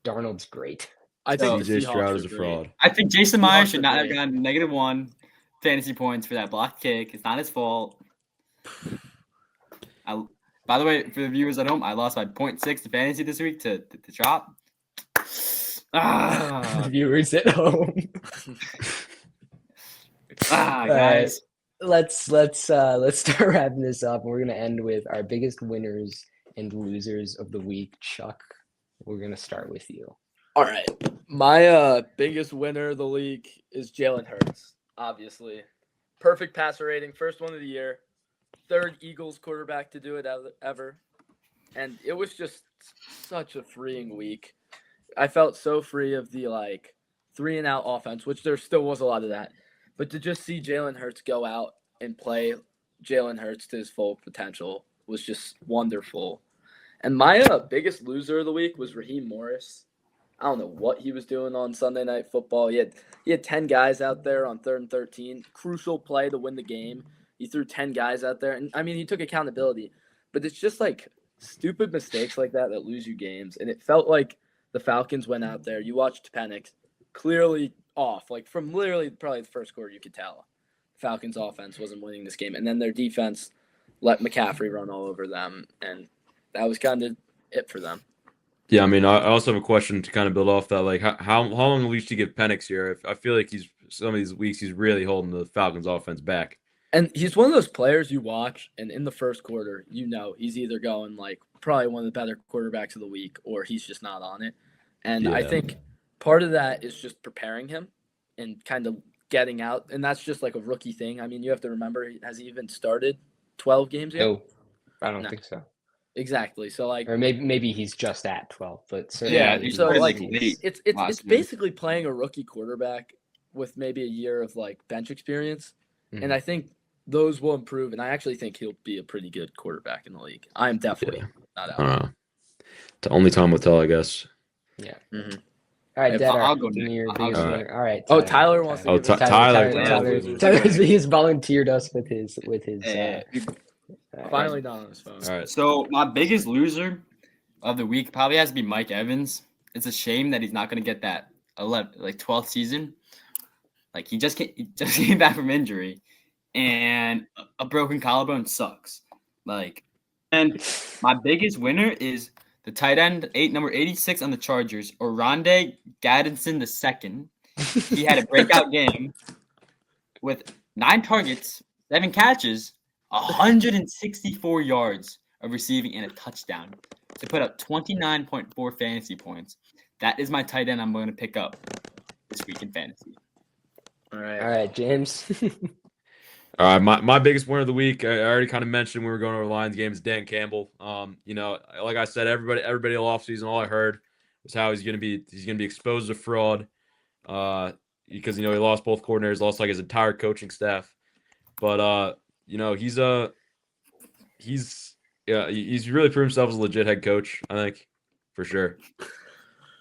Speaker 1: Darnold's great.
Speaker 2: I think the
Speaker 4: CJ
Speaker 2: Seahawks
Speaker 4: Stroud
Speaker 2: are
Speaker 4: is a
Speaker 2: great.
Speaker 4: fraud.
Speaker 3: I think Jason Myers
Speaker 2: Seahawks
Speaker 3: should
Speaker 2: are
Speaker 3: not have
Speaker 2: great.
Speaker 3: gotten -1 fantasy points for that blocked kick. It's not his fault. By the way, for the viewers at home, I lost by 0.6 to fantasy this week to Tropp.
Speaker 1: Viewers at home.
Speaker 3: Guys.
Speaker 1: Let's start wrapping this up, and we're gonna end with our biggest winners and losers of the week. Chuck, we're gonna start with you.
Speaker 2: All right. My biggest winner of the league is Jalen Hurts, obviously. Perfect passer rating, first one of the year. Third Eagles quarterback to do it ever. And it was just such a freeing week. I felt so free of the 3-and-out offense, which there still was a lot of that. But to just see Jalen Hurts go out and play Jalen Hurts to his full potential was just wonderful. And my biggest loser of the week was Raheem Morris. I don't know what he was doing on Sunday Night Football. He had 10 guys out there on 3rd and 13. Crucial play to win the game. He threw 10 guys out there. And, I mean, he took accountability. But it's just, stupid mistakes like that lose you games. And it felt like the Falcons went out there. You watched Penix clearly off. From literally probably the first quarter, you could tell. Falcons' offense wasn't winning this game. And then their defense let McCaffrey run all over them. And that was kind of it for them.
Speaker 4: Yeah, I mean, I also have a question to kind of build off that. How long will we should give Penix here? I feel like some of these weeks he's really holding the Falcons offense back.
Speaker 2: And he's one of those players you watch, and in the first quarter, he's either going probably one of the better quarterbacks of the week, or he's just not on it. And I
Speaker 4: Yeah.
Speaker 2: think part of that is just preparing him and kind of getting out. And that's just a rookie thing. I mean, you have to remember, has he even started 12 games yet?
Speaker 1: No, I don't
Speaker 2: No.
Speaker 1: think so.
Speaker 2: Exactly. So
Speaker 1: Or maybe he's just at 12, but certainly
Speaker 3: Yeah,
Speaker 1: he's
Speaker 2: so
Speaker 3: pretty
Speaker 1: not.
Speaker 3: late.
Speaker 2: it's
Speaker 3: last week.
Speaker 2: basically playing a rookie quarterback with maybe a year of bench experience.
Speaker 1: Mhm.
Speaker 2: And I think those will improve. And I actually think he'll be a pretty good quarterback in the league. I'm definitely not
Speaker 4: I
Speaker 2: out.
Speaker 4: don't know. The only time will tell, I guess.
Speaker 2: Mhm.
Speaker 1: All right,
Speaker 3: If
Speaker 1: Dad,
Speaker 3: I'll go
Speaker 1: give me
Speaker 3: next.
Speaker 1: your
Speaker 3: I'll
Speaker 1: biggest
Speaker 4: go
Speaker 1: winner. All right.
Speaker 2: Oh, Tyler wants to
Speaker 4: Oh,
Speaker 2: give us-
Speaker 1: Tyler's he's volunteered us with his.
Speaker 2: Finally not on his phone.
Speaker 4: All right.
Speaker 3: So my biggest loser of the week probably has to be Mike Evans. It's a shame that he's not going to get that 12th season. He just came back from injury, and a broken collarbone sucks. And my biggest winner is the tight end, number 86 on the Chargers, Oronde Gaddison II. He had a breakout game with 9 targets, 7 catches, 164 yards of receiving, and a touchdown. So to put up 29.4 fantasy points. That is my tight end I'm going to pick up this week in fantasy.
Speaker 2: All
Speaker 1: All
Speaker 2: right.
Speaker 1: right, James.
Speaker 4: All right, my biggest winner of the week, I already kind of mentioned when we were going over the Lions game, is Dan Campbell. Like I said, everybody all offseason, all I heard was how he's gonna be exposed to fraud. Because he lost both coordinators, lost like his entire coaching staff. But he's really proved himself as a legit head coach, I think, for sure.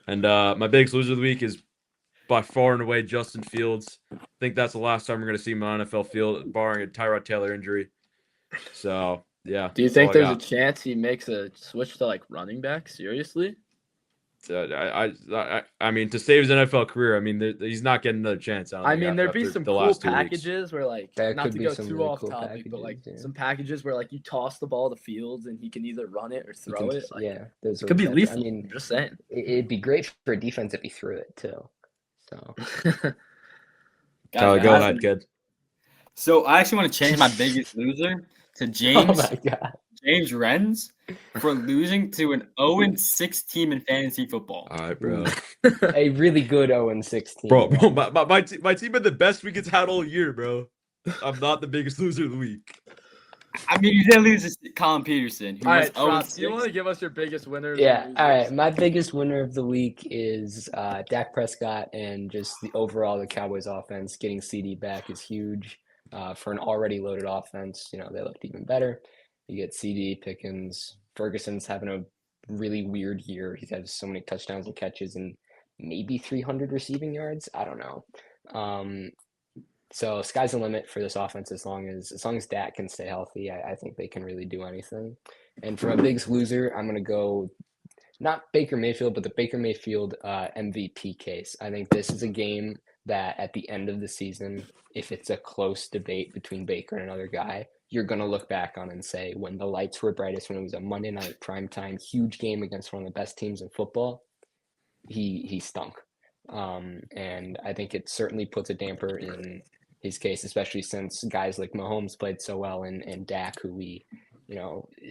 Speaker 4: And my biggest loser of the week is by far and away Justin Fields. I think that's the last time we're going to see him on NFL field, barring a Tyrod Taylor injury. So, yeah.
Speaker 2: Do you think there's a chance he makes a switch to like running back? Seriously?
Speaker 4: I mean, to save his NFL career, I mean, he's not getting another chance.
Speaker 2: I mean, there'd be some cool packages where, like,
Speaker 1: There
Speaker 2: not
Speaker 1: could
Speaker 2: to
Speaker 1: be
Speaker 2: go
Speaker 1: some
Speaker 2: too
Speaker 1: really
Speaker 2: off
Speaker 1: cool
Speaker 2: topic, but like
Speaker 1: packages, yeah.
Speaker 2: some packages where like you toss the ball to Fields and he can either run it or throw it. Like,
Speaker 1: Yeah, those
Speaker 2: it could be
Speaker 1: are-
Speaker 2: lethal.
Speaker 1: I mean,
Speaker 2: I'm just saying.
Speaker 1: it'd be great for a defense if he threw it too. So
Speaker 4: Tyler, go ahead, kid.
Speaker 3: So I actually want to change my biggest loser to
Speaker 1: oh
Speaker 3: James
Speaker 1: my god.
Speaker 3: James Renz for losing to an 0-6 team in fantasy football.
Speaker 4: All right, bro.
Speaker 1: A really good 0-16.
Speaker 4: Bro, my team had the best week it's had all year, bro. I'm not the biggest loser of the week.
Speaker 3: I mean, you did lose to Colin Peterson, who
Speaker 2: All
Speaker 3: was
Speaker 2: right, Tropp,
Speaker 3: 0-6.
Speaker 2: do you want to give us your biggest winners?
Speaker 1: Yeah,
Speaker 2: and
Speaker 1: all
Speaker 2: losers?
Speaker 1: right. My biggest winner of the week is Dak Prescott, and just the Cowboys offense. Getting CD back is huge for an already loaded offense. They looked even better. You get CD, Pickens, Ferguson's having a really weird year. He's had so many touchdowns and catches and maybe 300 receiving yards. I don't know. So sky's the limit for this offense as long as Dak can stay healthy. I think they can really do anything. And for my biggest loser, I'm going to go not Baker Mayfield, but the Baker Mayfield MVP case. I think this is a game that at the end of the season, if it's a close debate between Baker and another guy, you're going to look back on and say, when the lights were brightest, when it was a Monday night primetime, huge game against one of the best teams in football, he stunk. And I think it certainly puts a damper in his case, especially since guys like Mahomes played so well and Dak, who we,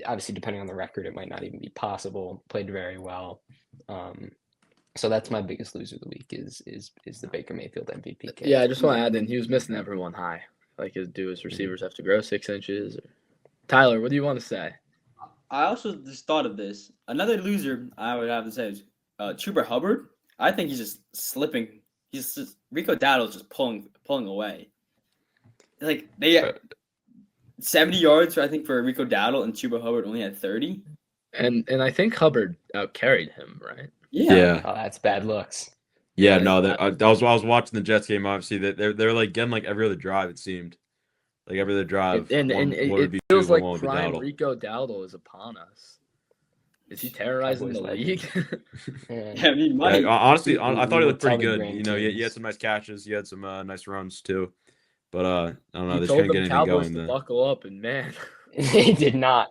Speaker 1: obviously depending on the record, it might not even be possible, played very well. So that's my biggest loser of the week is the Baker Mayfield MVP case.
Speaker 2: Yeah, I just want to add in, he was missing everyone high. Like, his receivers have to grow 6 inches. Tyler, what do you want to say?
Speaker 3: I also just thought of this. Another loser I would have to say is Chuba Hubbard. I think he's just slipping. Rico Dowdle's just pulling away. Like, they 70 yards, I think, for Rico Dowdle, and Chuba Hubbard only had 30.
Speaker 2: And I think Hubbard outcarried him, right?
Speaker 3: Yeah.
Speaker 1: Oh, that's bad looks.
Speaker 4: Yeah, no, I was watching the Jets game. Obviously, they're like getting like every other drive. It seemed like every other drive.
Speaker 2: And it feels like prime Rico Dowdle is upon us. Is he terrorizing the league?
Speaker 3: Yeah,
Speaker 4: honestly, I thought he looked pretty good. He had some nice catches. He had some nice runs too. But I don't know. They couldn't get anything going.
Speaker 2: To buckle up, and man,
Speaker 1: they did not.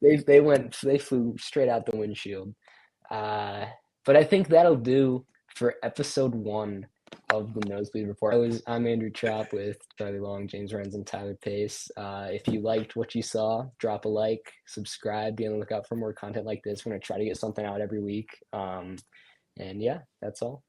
Speaker 1: They flew straight out the windshield. But I think that'll do for episode 1 of the Nosebleed Report. I'm Andrew Tropp with Charlie Long, James Renz, and Tyler Pace. If you liked what you saw, drop a like, subscribe, be on the lookout for more content like this. We're going to try to get something out every week. And yeah, that's all.